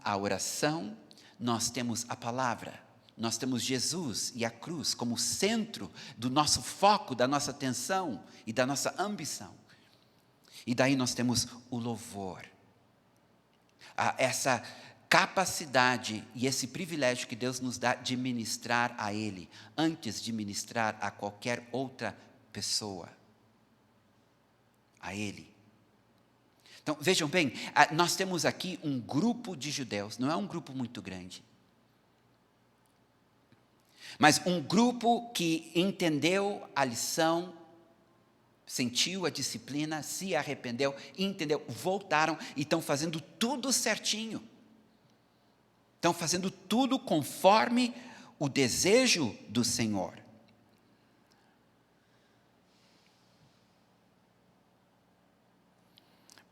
a oração, nós temos a palavra, nós temos Jesus e a cruz como centro do nosso foco, da nossa atenção e da nossa ambição. E daí nós temos o louvor. Essa capacidade e esse privilégio que Deus nos dá de ministrar a Ele, antes de ministrar a qualquer outra pessoa. A Ele. Então, vejam bem, nós temos aqui um grupo de judeus, não é um grupo muito grande, mas um grupo que entendeu a lição, sentiu a disciplina, se arrependeu, entendeu, voltaram e estão fazendo tudo certinho. Estão fazendo tudo conforme o desejo do Senhor.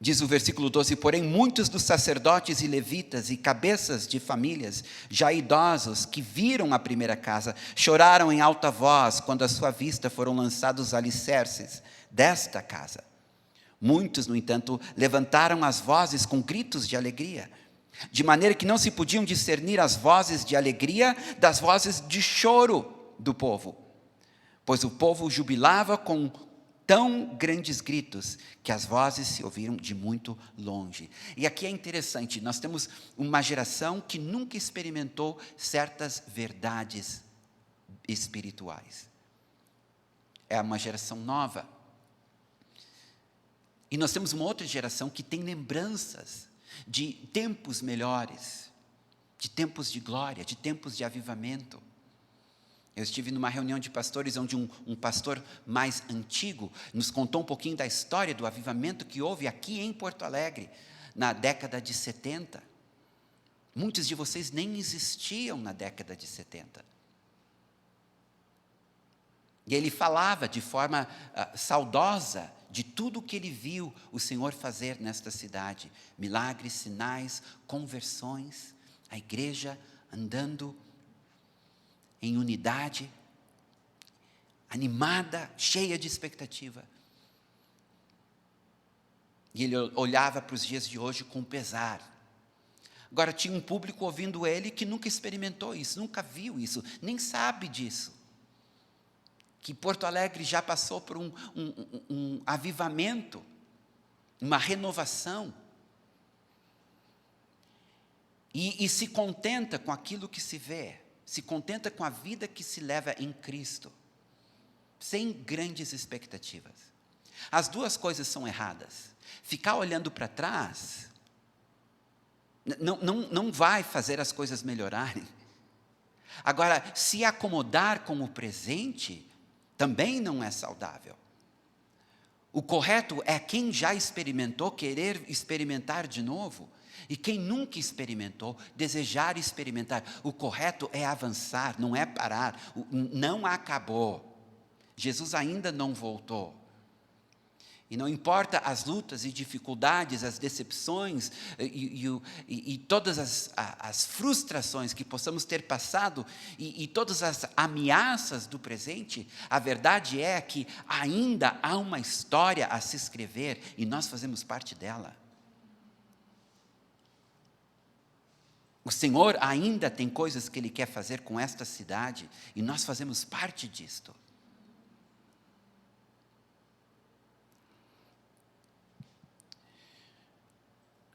Diz o versículo 12, porém muitos dos sacerdotes e levitas e cabeças de famílias, já idosos, que viram a primeira casa, choraram em alta voz quando à sua vista foram lançados os alicerces desta casa. Muitos, no entanto, levantaram as vozes com gritos de alegria, de maneira que não se podiam discernir as vozes de alegria das vozes de choro do povo, pois o povo jubilava com tão grandes gritos que as vozes se ouviram de muito longe. E aqui é interessante, nós temos uma geração que nunca experimentou certas verdades espirituais. É uma geração nova. E nós temos uma outra geração que tem lembranças de tempos melhores, de tempos de glória, de tempos de avivamento. Eu estive numa reunião de pastores onde um pastor mais antigo nos contou um pouquinho da história do avivamento que houve aqui em Porto Alegre, na década de 70. Muitos de vocês nem existiam na década de 70. E ele falava de forma saudosa de tudo o que ele viu o Senhor fazer nesta cidade. Milagres, sinais, conversões, a igreja andando em unidade, animada, cheia de expectativa. E ele olhava para os dias de hoje com pesar. Agora tinha um público ouvindo ele que nunca experimentou isso, nunca viu isso, nem sabe disso. Que Porto Alegre já passou por um avivamento, uma renovação. E se contenta com aquilo que se vê, se contenta com a vida que se leva em Cristo, sem grandes expectativas. As duas coisas são erradas. Ficar olhando para trás não vai fazer as coisas melhorarem. Agora, se acomodar com o presente também não é saudável. O correto é quem já experimentou querer experimentar de novo, e quem nunca experimentou desejar experimentar. O correto é avançar, não é parar. Não acabou. Jesus ainda não voltou. E não importa as lutas e dificuldades, as decepções e todas as frustrações que possamos ter passado e todas as ameaças do presente, a verdade é que ainda há uma história a se escrever e nós fazemos parte dela. O Senhor ainda tem coisas que Ele quer fazer com esta cidade e nós fazemos parte disto.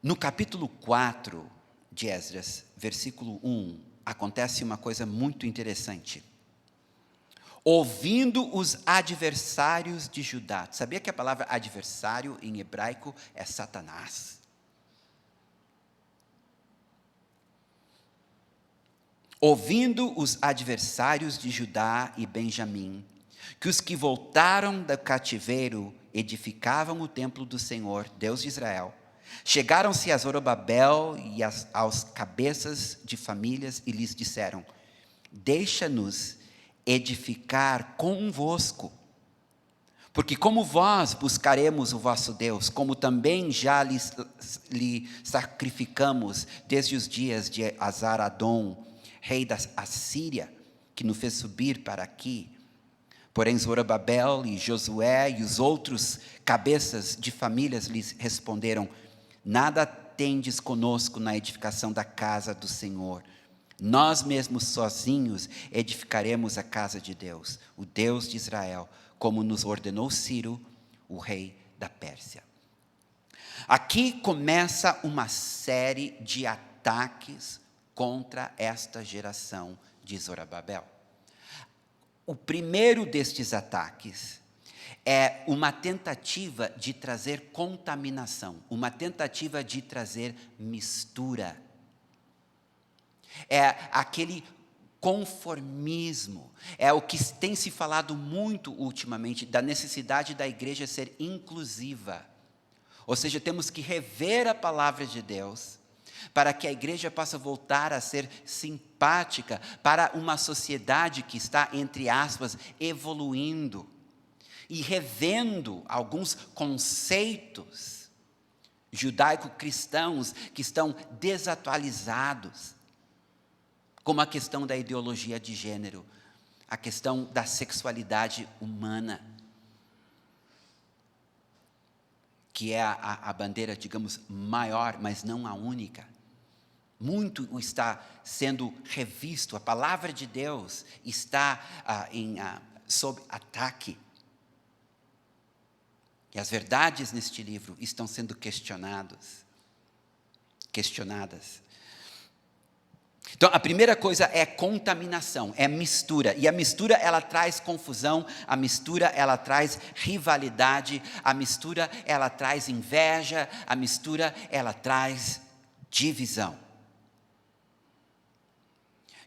No capítulo 4 de Esdras, versículo 1, acontece uma coisa muito interessante. Ouvindo os adversários de Judá. Sabia que a palavra adversário em hebraico é Satanás? Ouvindo os adversários de Judá e Benjamim, que os que voltaram do cativeiro edificavam o templo do Senhor, Deus de Israel, chegaram-se a Zorobabel e aos cabeças de famílias e lhes disseram: deixa-nos edificar convosco, porque como vós buscaremos o vosso Deus, como também já lhe sacrificamos desde os dias de Azar-Adom, rei da Assíria, que nos fez subir para aqui, Porém Zorobabel e Josué e os outros cabeças de famílias lhes responderam: nada tendes conosco na edificação da casa do Senhor. Nós mesmos sozinhos edificaremos a casa de Deus, o Deus de Israel, como nos ordenou Ciro, o rei da Pérsia. Aqui começa uma série de ataques contra esta geração de Zorobabel. O primeiro destes ataques é uma tentativa de trazer contaminação, uma tentativa de trazer mistura. É aquele conformismo, é o que tem se falado muito ultimamente, da necessidade da igreja ser inclusiva. Ou seja, temos que rever a palavra de Deus, para que a igreja possa voltar a ser simpática para uma sociedade que está, entre aspas, evoluindo e revendo alguns conceitos judaico-cristãos que estão desatualizados, como a questão da ideologia de gênero, a questão da sexualidade humana, que é a bandeira, digamos, maior, mas não a única. Muito está sendo revisto, a palavra de Deus está sob ataque. E as verdades neste livro estão sendo questionadas. Então, a primeira coisa é contaminação, é mistura. E a mistura, ela traz confusão, a mistura, ela traz rivalidade, a mistura, ela traz inveja, a mistura, ela traz divisão.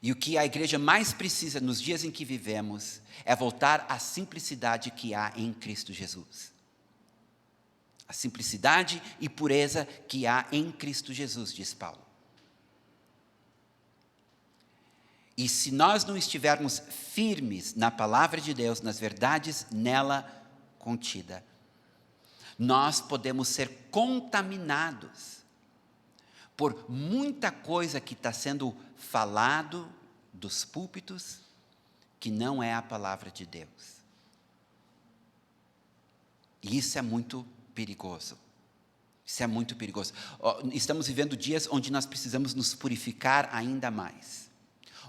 E o que a igreja mais precisa nos dias em que vivemos é voltar à simplicidade que há em Cristo Jesus. A simplicidade e pureza que há em Cristo Jesus, diz Paulo. E se nós não estivermos firmes na palavra de Deus, nas verdades nela contida, nós podemos ser contaminados por muita coisa que está sendo falado dos púlpitos, que não é a palavra de Deus. E isso é muito perigoso. Isso é muito perigoso. Estamos vivendo dias onde nós precisamos nos purificar ainda mais,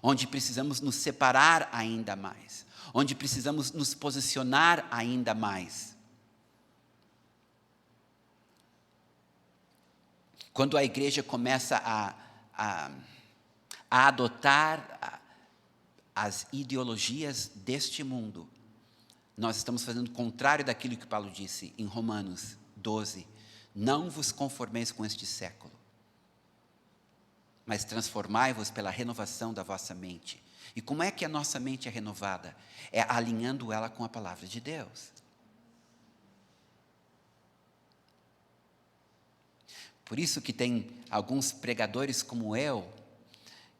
onde precisamos nos separar ainda mais, onde precisamos nos posicionar ainda mais. Quando a igreja começa a adotar as ideologias deste mundo, nós estamos fazendo o contrário daquilo que Paulo disse em Romanos 12. Não vos conformeis com este século, mas transformai-vos pela renovação da vossa mente. E como é que a nossa mente é renovada? É alinhando ela com a palavra de Deus. Por isso que tem alguns pregadores como eu,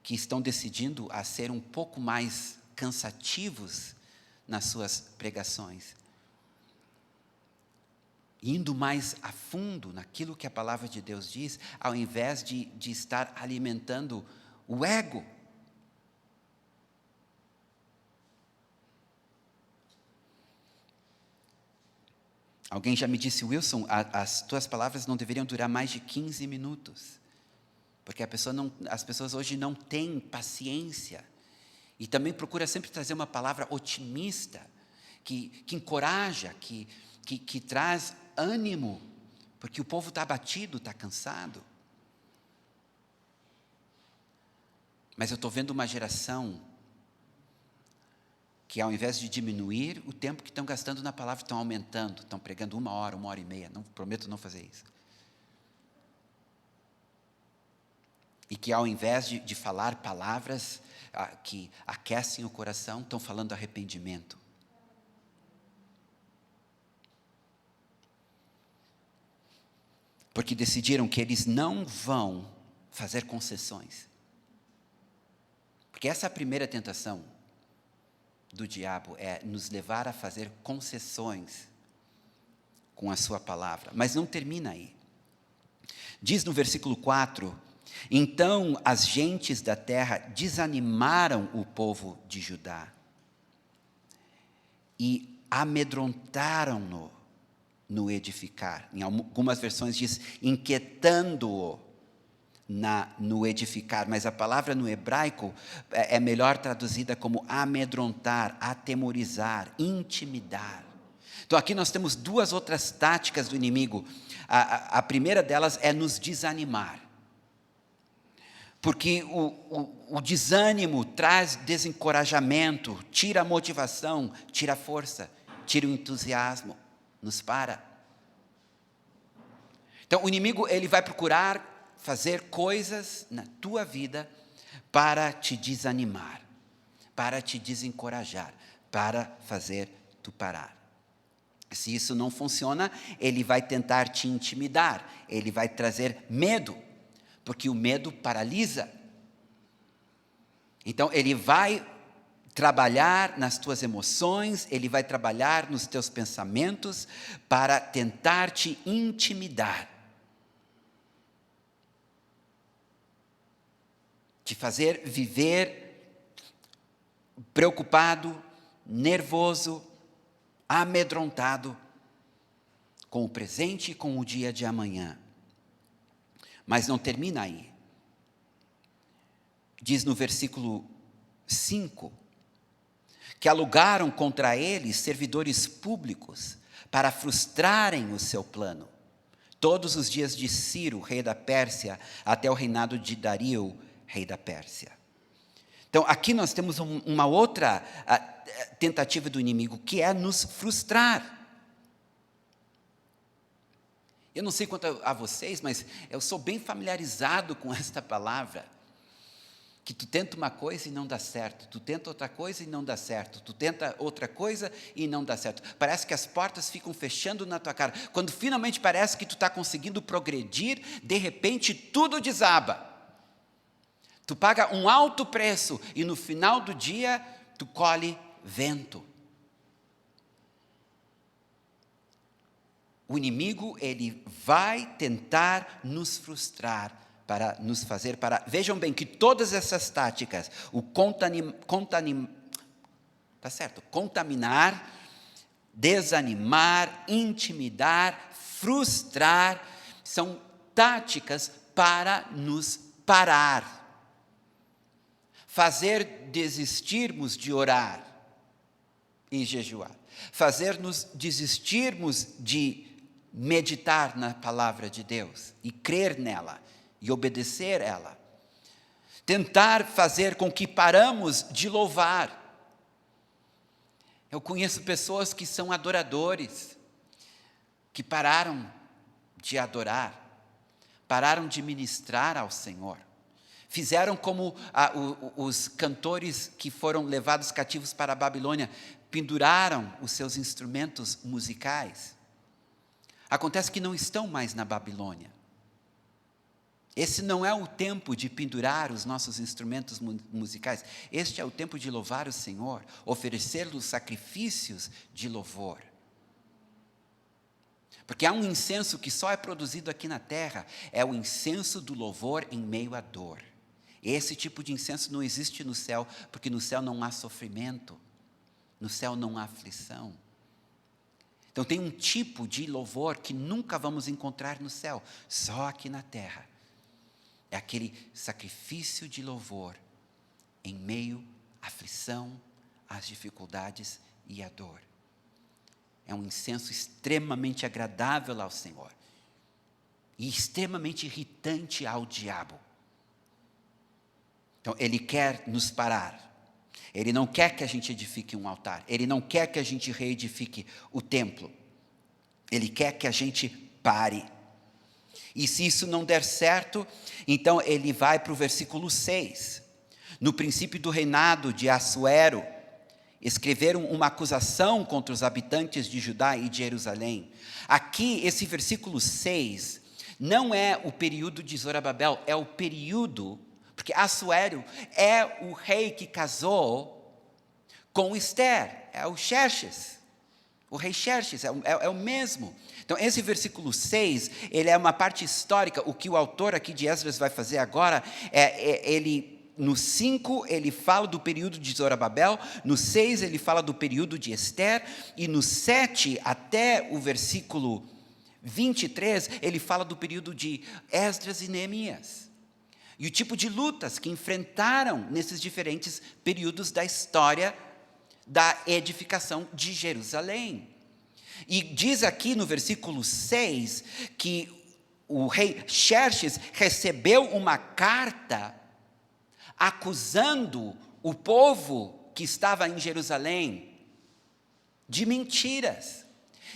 que estão decidindo a ser um pouco mais cansativos nas suas pregações, indo mais a fundo naquilo que a palavra de Deus diz, ao invés de estar alimentando o ego. Alguém já me disse: Wilson, as tuas palavras não deveriam durar mais de 15 minutos, porque as pessoas hoje não têm paciência, e também procura sempre trazer uma palavra otimista, que encoraja, que traz ânimo, porque o povo está abatido, está cansado. Mas eu estou vendo uma geração que, ao invés de diminuir o tempo que estão gastando na palavra, estão aumentando, estão pregando 1 hora, 1h30, não, prometo não fazer isso. E que, ao invés de falar palavras que aquecem o coração, estão falando arrependimento. Porque decidiram que eles não vão fazer concessões. Porque essa é a primeira tentação do diabo, é nos levar a fazer concessões com a sua palavra. Mas não termina aí. Diz no versículo 4: então as gentes da terra desanimaram o povo de Judá. e amedrontaram-no no edificar. Em algumas versões diz inquietando-o no edificar, mas a palavra no hebraico é melhor traduzida como amedrontar, atemorizar, intimidar. Então aqui nós temos duas outras táticas do inimigo. A primeira delas é nos desanimar. Porque o desânimo traz desencorajamento, tira a motivação, tira a força, tira o entusiasmo, nos para. Então o inimigo ele vai procurar fazer coisas na tua vida para te desanimar, para te desencorajar, para fazer tu parar. Se isso não funciona, ele vai tentar te intimidar, ele vai trazer medo, porque o medo paralisa. Então ele vai trabalhar nas tuas emoções, ele vai trabalhar nos teus pensamentos para tentar te intimidar. Te fazer viver preocupado, nervoso, amedrontado com o presente e com o dia de amanhã. Mas não termina aí. Diz no versículo 5, que alugaram contra ele servidores públicos para frustrarem o seu plano. Todos os dias de Ciro, rei da Pérsia, até o reinado de Dario, rei da Pérsia. Então, aqui nós temos uma outra tentativa do inimigo, que é nos frustrar. Eu não sei quanto a vocês, mas eu sou bem familiarizado com esta palavra, que tu tenta uma coisa e não dá certo, tu tenta outra coisa e não dá certo, tu tenta outra coisa e não dá certo. Parece que as portas ficam fechando na tua cara. Quando finalmente parece que tu está conseguindo progredir, de repente tudo desaba. Tu paga um alto preço e no final do dia tu colhe vento. O inimigo, ele vai tentar nos frustrar, para nos fazer parar. Vejam bem que todas essas táticas, contaminar, desanimar, intimidar, frustrar, são táticas para nos parar. Fazer desistirmos de orar e jejuar. Fazer-nos desistirmos de meditar na palavra de Deus e crer nela e obedecer ela. Tentar fazer com que paramos de louvar. Eu conheço pessoas que são adoradores, que pararam de adorar, pararam de ministrar ao Senhor. Fizeram como os cantores que foram levados cativos para a Babilônia, penduraram os seus instrumentos musicais. Acontece que não estão mais na Babilônia. Esse não é o tempo de pendurar os nossos instrumentos musicais. Este é o tempo de louvar o Senhor, oferecer-lhe sacrifícios de louvor. Porque há um incenso que só é produzido aqui na terra, é o incenso do louvor em meio à dor. Esse tipo de incenso não existe no céu, porque no céu não há sofrimento, no céu não há aflição. Então tem um tipo de louvor que nunca vamos encontrar no céu, só aqui na terra. É aquele sacrifício de louvor em meio à aflição, às dificuldades e à dor. É um incenso extremamente agradável ao Senhor e extremamente irritante ao diabo. Então, ele quer nos parar. Ele não quer que a gente edifique um altar. Ele não quer que a gente reedifique o templo. Ele quer que a gente pare. E se isso não der certo, então ele vai para o versículo 6. No princípio do reinado de Assuero, escreveram uma acusação contra os habitantes de Judá e de Jerusalém. Aqui, esse versículo 6, não é o período de Zorobabel, é o período... Porque Assuero é o rei que casou com Esther, é o Xerxes, o rei Xerxes, é o mesmo. Então, esse versículo 6, ele é uma parte histórica. O que o autor aqui de Esdras vai fazer agora, ele no 5 ele fala do período de Zorobabel, no 6 ele fala do período de Ester, e no 7 até o versículo 23, ele fala do período de Esdras e Neemias. E o tipo de lutas que enfrentaram nesses diferentes períodos da história da edificação de Jerusalém. E diz aqui no versículo 6 que o rei Xerxes recebeu uma carta acusando o povo que estava em Jerusalém de mentiras.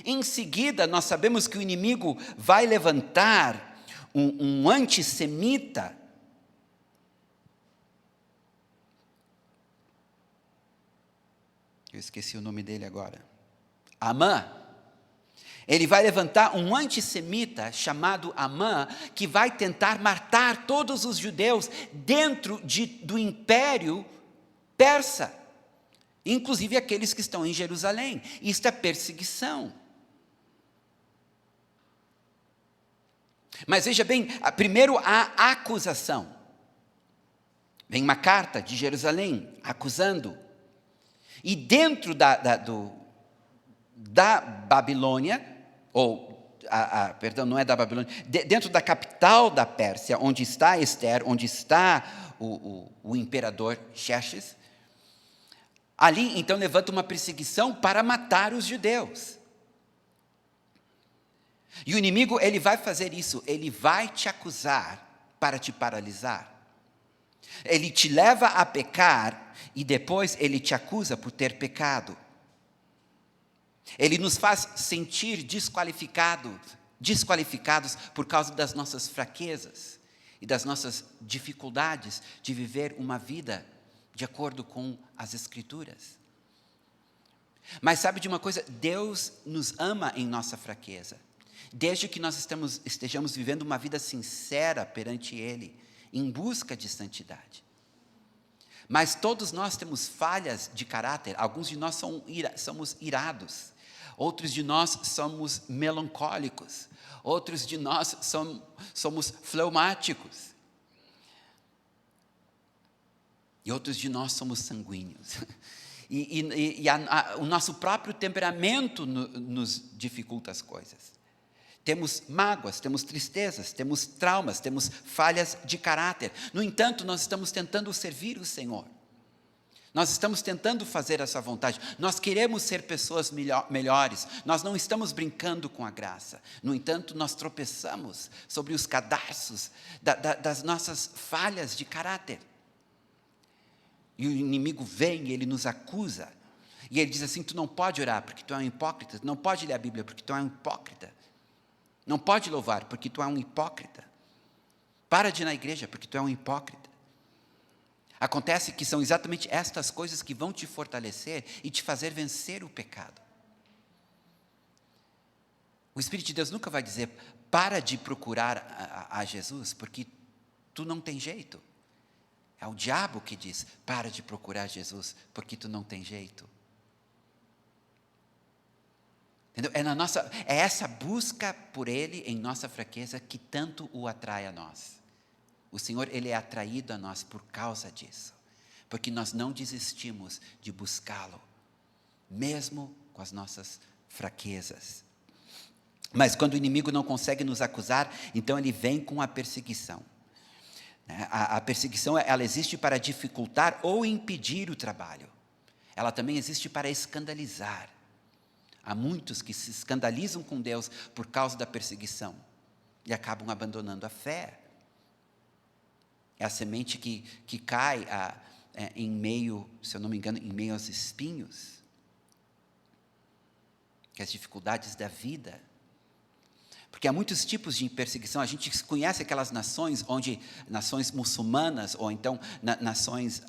Em seguida, nós sabemos que o inimigo vai levantar um antissemita, eu esqueci o nome dele agora, Amã. Ele vai levantar um antissemita chamado Amã, que vai tentar matar todos os judeus dentro do império persa, inclusive aqueles que estão em Jerusalém. Isto é perseguição. Mas veja bem, primeiro a acusação. Vem uma carta de Jerusalém acusando. E dentro da Babilônia, perdão, não é da Babilônia, dentro da capital da Pérsia, onde está Ester, onde está o imperador Xerxes, ali então levanta uma perseguição para matar os judeus. E o inimigo, ele vai fazer isso, ele vai te acusar para te paralisar. Ele te leva a pecar e depois ele te acusa por ter pecado. Ele nos faz sentir desqualificados por causa das nossas fraquezas e das nossas dificuldades de viver uma vida de acordo com as Escrituras. Mas sabe de uma coisa? Deus nos ama em nossa fraqueza, desde que nós estejamos vivendo uma vida sincera perante Ele, em busca de santidade. Mas todos nós temos falhas de caráter, alguns de nós somos irados, outros de nós somos melancólicos, outros de nós somos fleumáticos, e outros de nós somos sanguíneos. O nosso próprio temperamento nos dificulta as coisas. Temos mágoas, temos tristezas, temos traumas, temos falhas de caráter. No entanto, nós estamos tentando servir o Senhor. Nós estamos tentando fazer a sua vontade. Nós queremos ser pessoas melhores. Nós não estamos brincando com a graça. No entanto, nós tropeçamos sobre os cadarços das nossas falhas de caráter. E o inimigo vem e ele nos acusa. E ele diz assim, tu não pode orar porque tu é um hipócrita. Tu não pode ler a Bíblia porque tu é um hipócrita. Não pode louvar, porque tu é um hipócrita. Para de ir na igreja, porque tu é um hipócrita. Acontece que são exatamente estas coisas que vão te fortalecer e te fazer vencer o pecado. O Espírito de Deus nunca vai dizer, para de procurar a Jesus, porque tu não tem jeito. É o diabo que diz, para de procurar Jesus, porque tu não tem jeito. Entendeu? É essa busca por Ele em nossa fraqueza que tanto o atrai a nós. O Senhor, Ele é atraído a nós por causa disso. Porque nós não desistimos de buscá-lo, mesmo com as nossas fraquezas. Mas quando o inimigo não consegue nos acusar, então ele vem com a perseguição. A perseguição, ela existe para dificultar ou impedir o trabalho. Ela também existe para escandalizar. Há muitos que se escandalizam com Deus por causa da perseguição e acabam abandonando a fé. É a semente que cai em meio, se eu não me engano, em meio aos espinhos, que as dificuldades da vida. Porque há muitos tipos de perseguição. A gente conhece aquelas nações nações muçulmanas ou então nações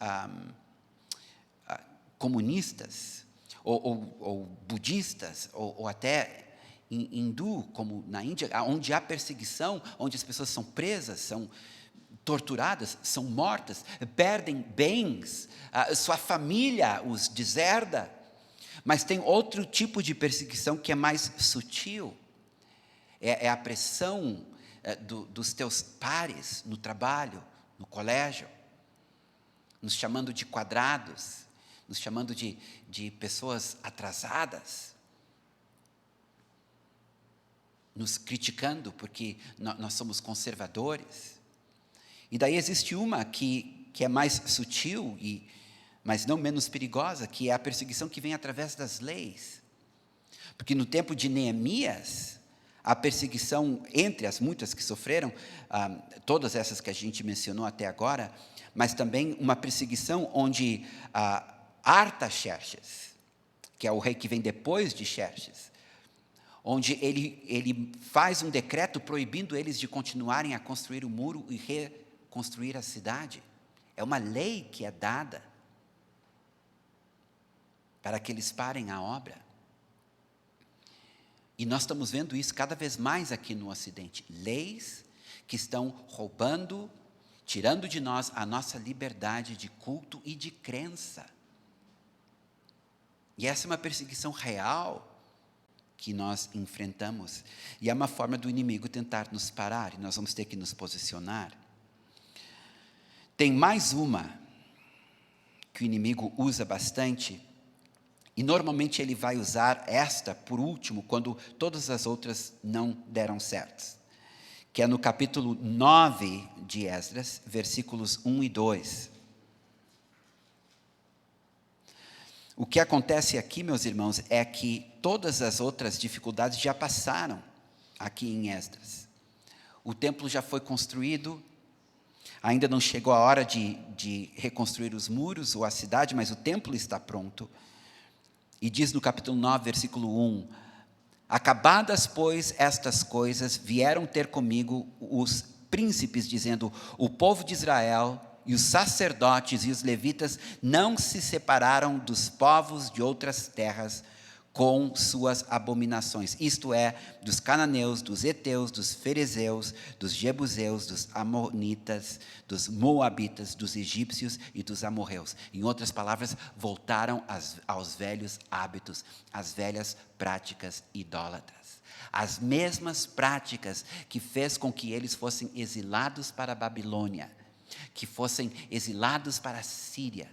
comunistas, ou budistas, ou até hindu, como na Índia, onde há perseguição, onde as pessoas são presas, são torturadas, são mortas, perdem bens, sua família os deserda. Mas tem outro tipo de perseguição que é mais sutil, é a pressão dos teus pares no trabalho, no colégio. nos chamando de quadrados, nos chamando de pessoas atrasadas, nos criticando porque nós somos conservadores. E daí existe uma que é mais sutil, mas não menos perigosa, que é a perseguição que vem através das leis. Porque no tempo de Neemias, a perseguição, entre as muitas que sofreram, todas essas que a gente mencionou até agora, mas também uma perseguição onde Artaxerxes, que é o rei que vem depois de Xerxes, onde ele faz um decreto proibindo eles de continuarem a construir o muro e reconstruir a cidade. É uma lei que é dada para que eles parem a obra. E nós estamos vendo isso cada vez mais aqui no Ocidente. Leis que estão roubando, tirando de nós a nossa liberdade de culto e de crença. E essa é uma perseguição real que nós enfrentamos. E é uma forma do inimigo tentar nos parar, e nós vamos ter que nos posicionar. Tem mais uma que o inimigo usa bastante, e normalmente ele vai usar esta por último, quando todas as outras não deram certo, que é no capítulo 9 de Esdras, versículos 1 e 2. O que acontece aqui, meus irmãos, é que todas as outras dificuldades já passaram aqui em Esdras. O templo já foi construído, ainda não chegou a hora de reconstruir os muros ou a cidade, mas o templo está pronto. E diz no capítulo 9, versículo 1, acabadas, pois, estas coisas, vieram ter comigo os príncipes, dizendo, o povo de Israel e os sacerdotes e os levitas não se separaram dos povos de outras terras com suas abominações, isto é, dos cananeus, dos heteus, dos ferezeus, dos jebuseus, dos amonitas, dos moabitas, dos egípcios e dos amorreus. Em outras palavras, voltaram aos velhos hábitos, às velhas práticas idólatras. As mesmas práticas que fez com que eles fossem exilados para a Babilônia, que fossem exilados para a Síria.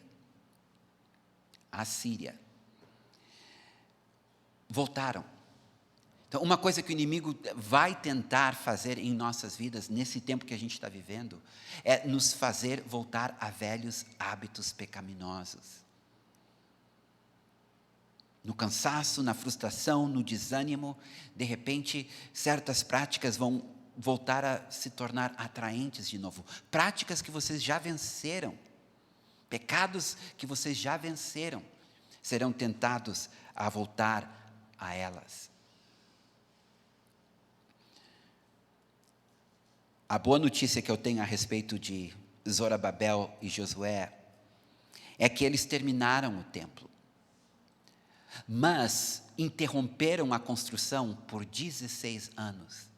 Voltaram. Então, uma coisa que o inimigo vai tentar fazer em nossas vidas, nesse tempo que a gente está vivendo, é nos fazer voltar a velhos hábitos pecaminosos. No cansaço, na frustração, no desânimo, de repente, certas práticas vão voltar a se tornar atraentes de novo. Práticas que vocês já venceram, pecados que vocês já venceram, serão tentados a voltar a elas. A boa notícia que eu tenho a respeito de Zorobabel e Josué é que eles terminaram o templo, mas interromperam a construção por 16 anos.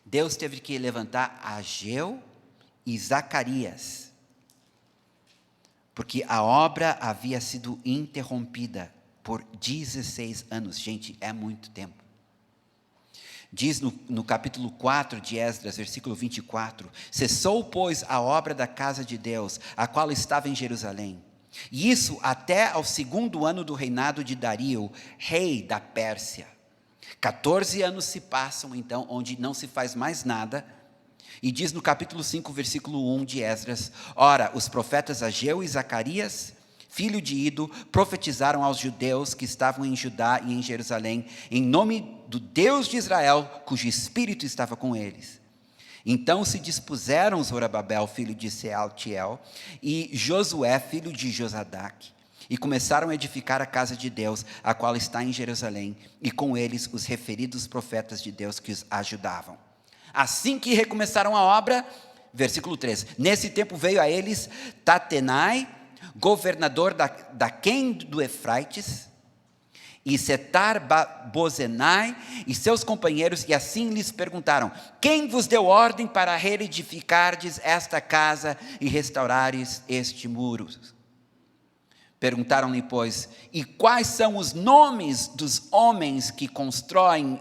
Deus teve que levantar Ageu e Zacarias, porque a obra havia sido interrompida por 16 anos. Gente, é muito tempo. Diz no capítulo 4 de Esdras, versículo 24, cessou, pois, a obra da casa de Deus, a qual estava em Jerusalém. E isso até ao 2º ano do reinado de Dario, rei da Pérsia. 14 anos se passam, então, onde não se faz mais nada. E diz no capítulo 5, versículo 1 de Esdras, ora, os profetas Ageu e Zacarias, filho de Ido, profetizaram aos judeus que estavam em Judá e em Jerusalém, em nome do Deus de Israel, cujo espírito estava com eles. Então se dispuseram Zorobabel, filho de Sealtiel, e Josué, filho de Josadaque, e começaram a edificar a casa de Deus, a qual está em Jerusalém, e com eles os referidos profetas de Deus que os ajudavam. Assim que recomeçaram a obra, versículo 13, nesse tempo veio a eles Tatenai, governador da Quem do Efraites, e Setar-Bozenai e seus companheiros, e assim lhes perguntaram, quem vos deu ordem para reedificardes esta casa e restaurares este muro? Perguntaram-lhe, pois, e quais são os nomes dos homens que constroem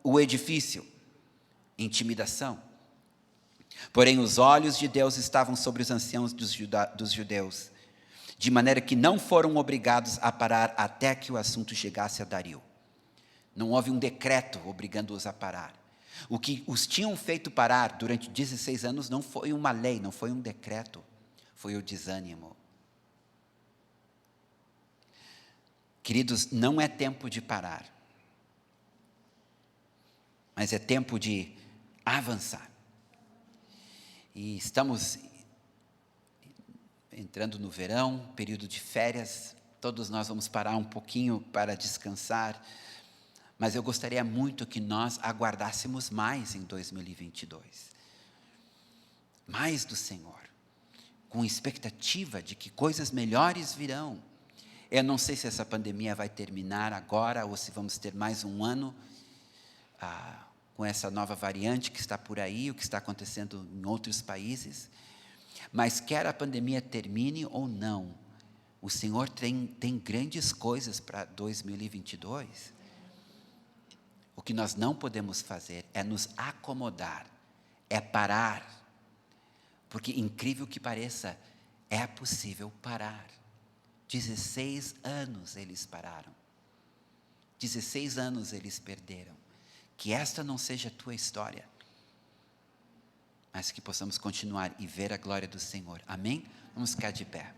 o edifício? Intimidação. Porém, os olhos de Deus estavam sobre os anciãos dos judeus, de maneira que não foram obrigados a parar até que o assunto chegasse a Dario. Não houve um decreto obrigando-os a parar. O que os tinham feito parar durante 16 anos não foi uma lei, não foi um decreto, foi o desânimo. Queridos, não é tempo de parar, mas é tempo de avançar. E estamos entrando no verão, período de férias, todos nós vamos parar um pouquinho para descansar, mas eu gostaria muito que nós aguardássemos mais em 2022. Mais do Senhor, com expectativa de que coisas melhores virão. Eu não sei se essa pandemia vai terminar agora ou se vamos ter mais um ano com essa nova variante que está por aí, o que está acontecendo em outros países. Mas quer a pandemia termine ou não, o Senhor tem grandes coisas para 2022. O que nós não podemos fazer é nos acomodar, é parar. Porque, incrível que pareça, é possível parar. 16 anos eles pararam. 16 anos eles perderam. Que esta não seja a tua história, mas que possamos continuar e ver a glória do Senhor. Amém? Vamos ficar de pé.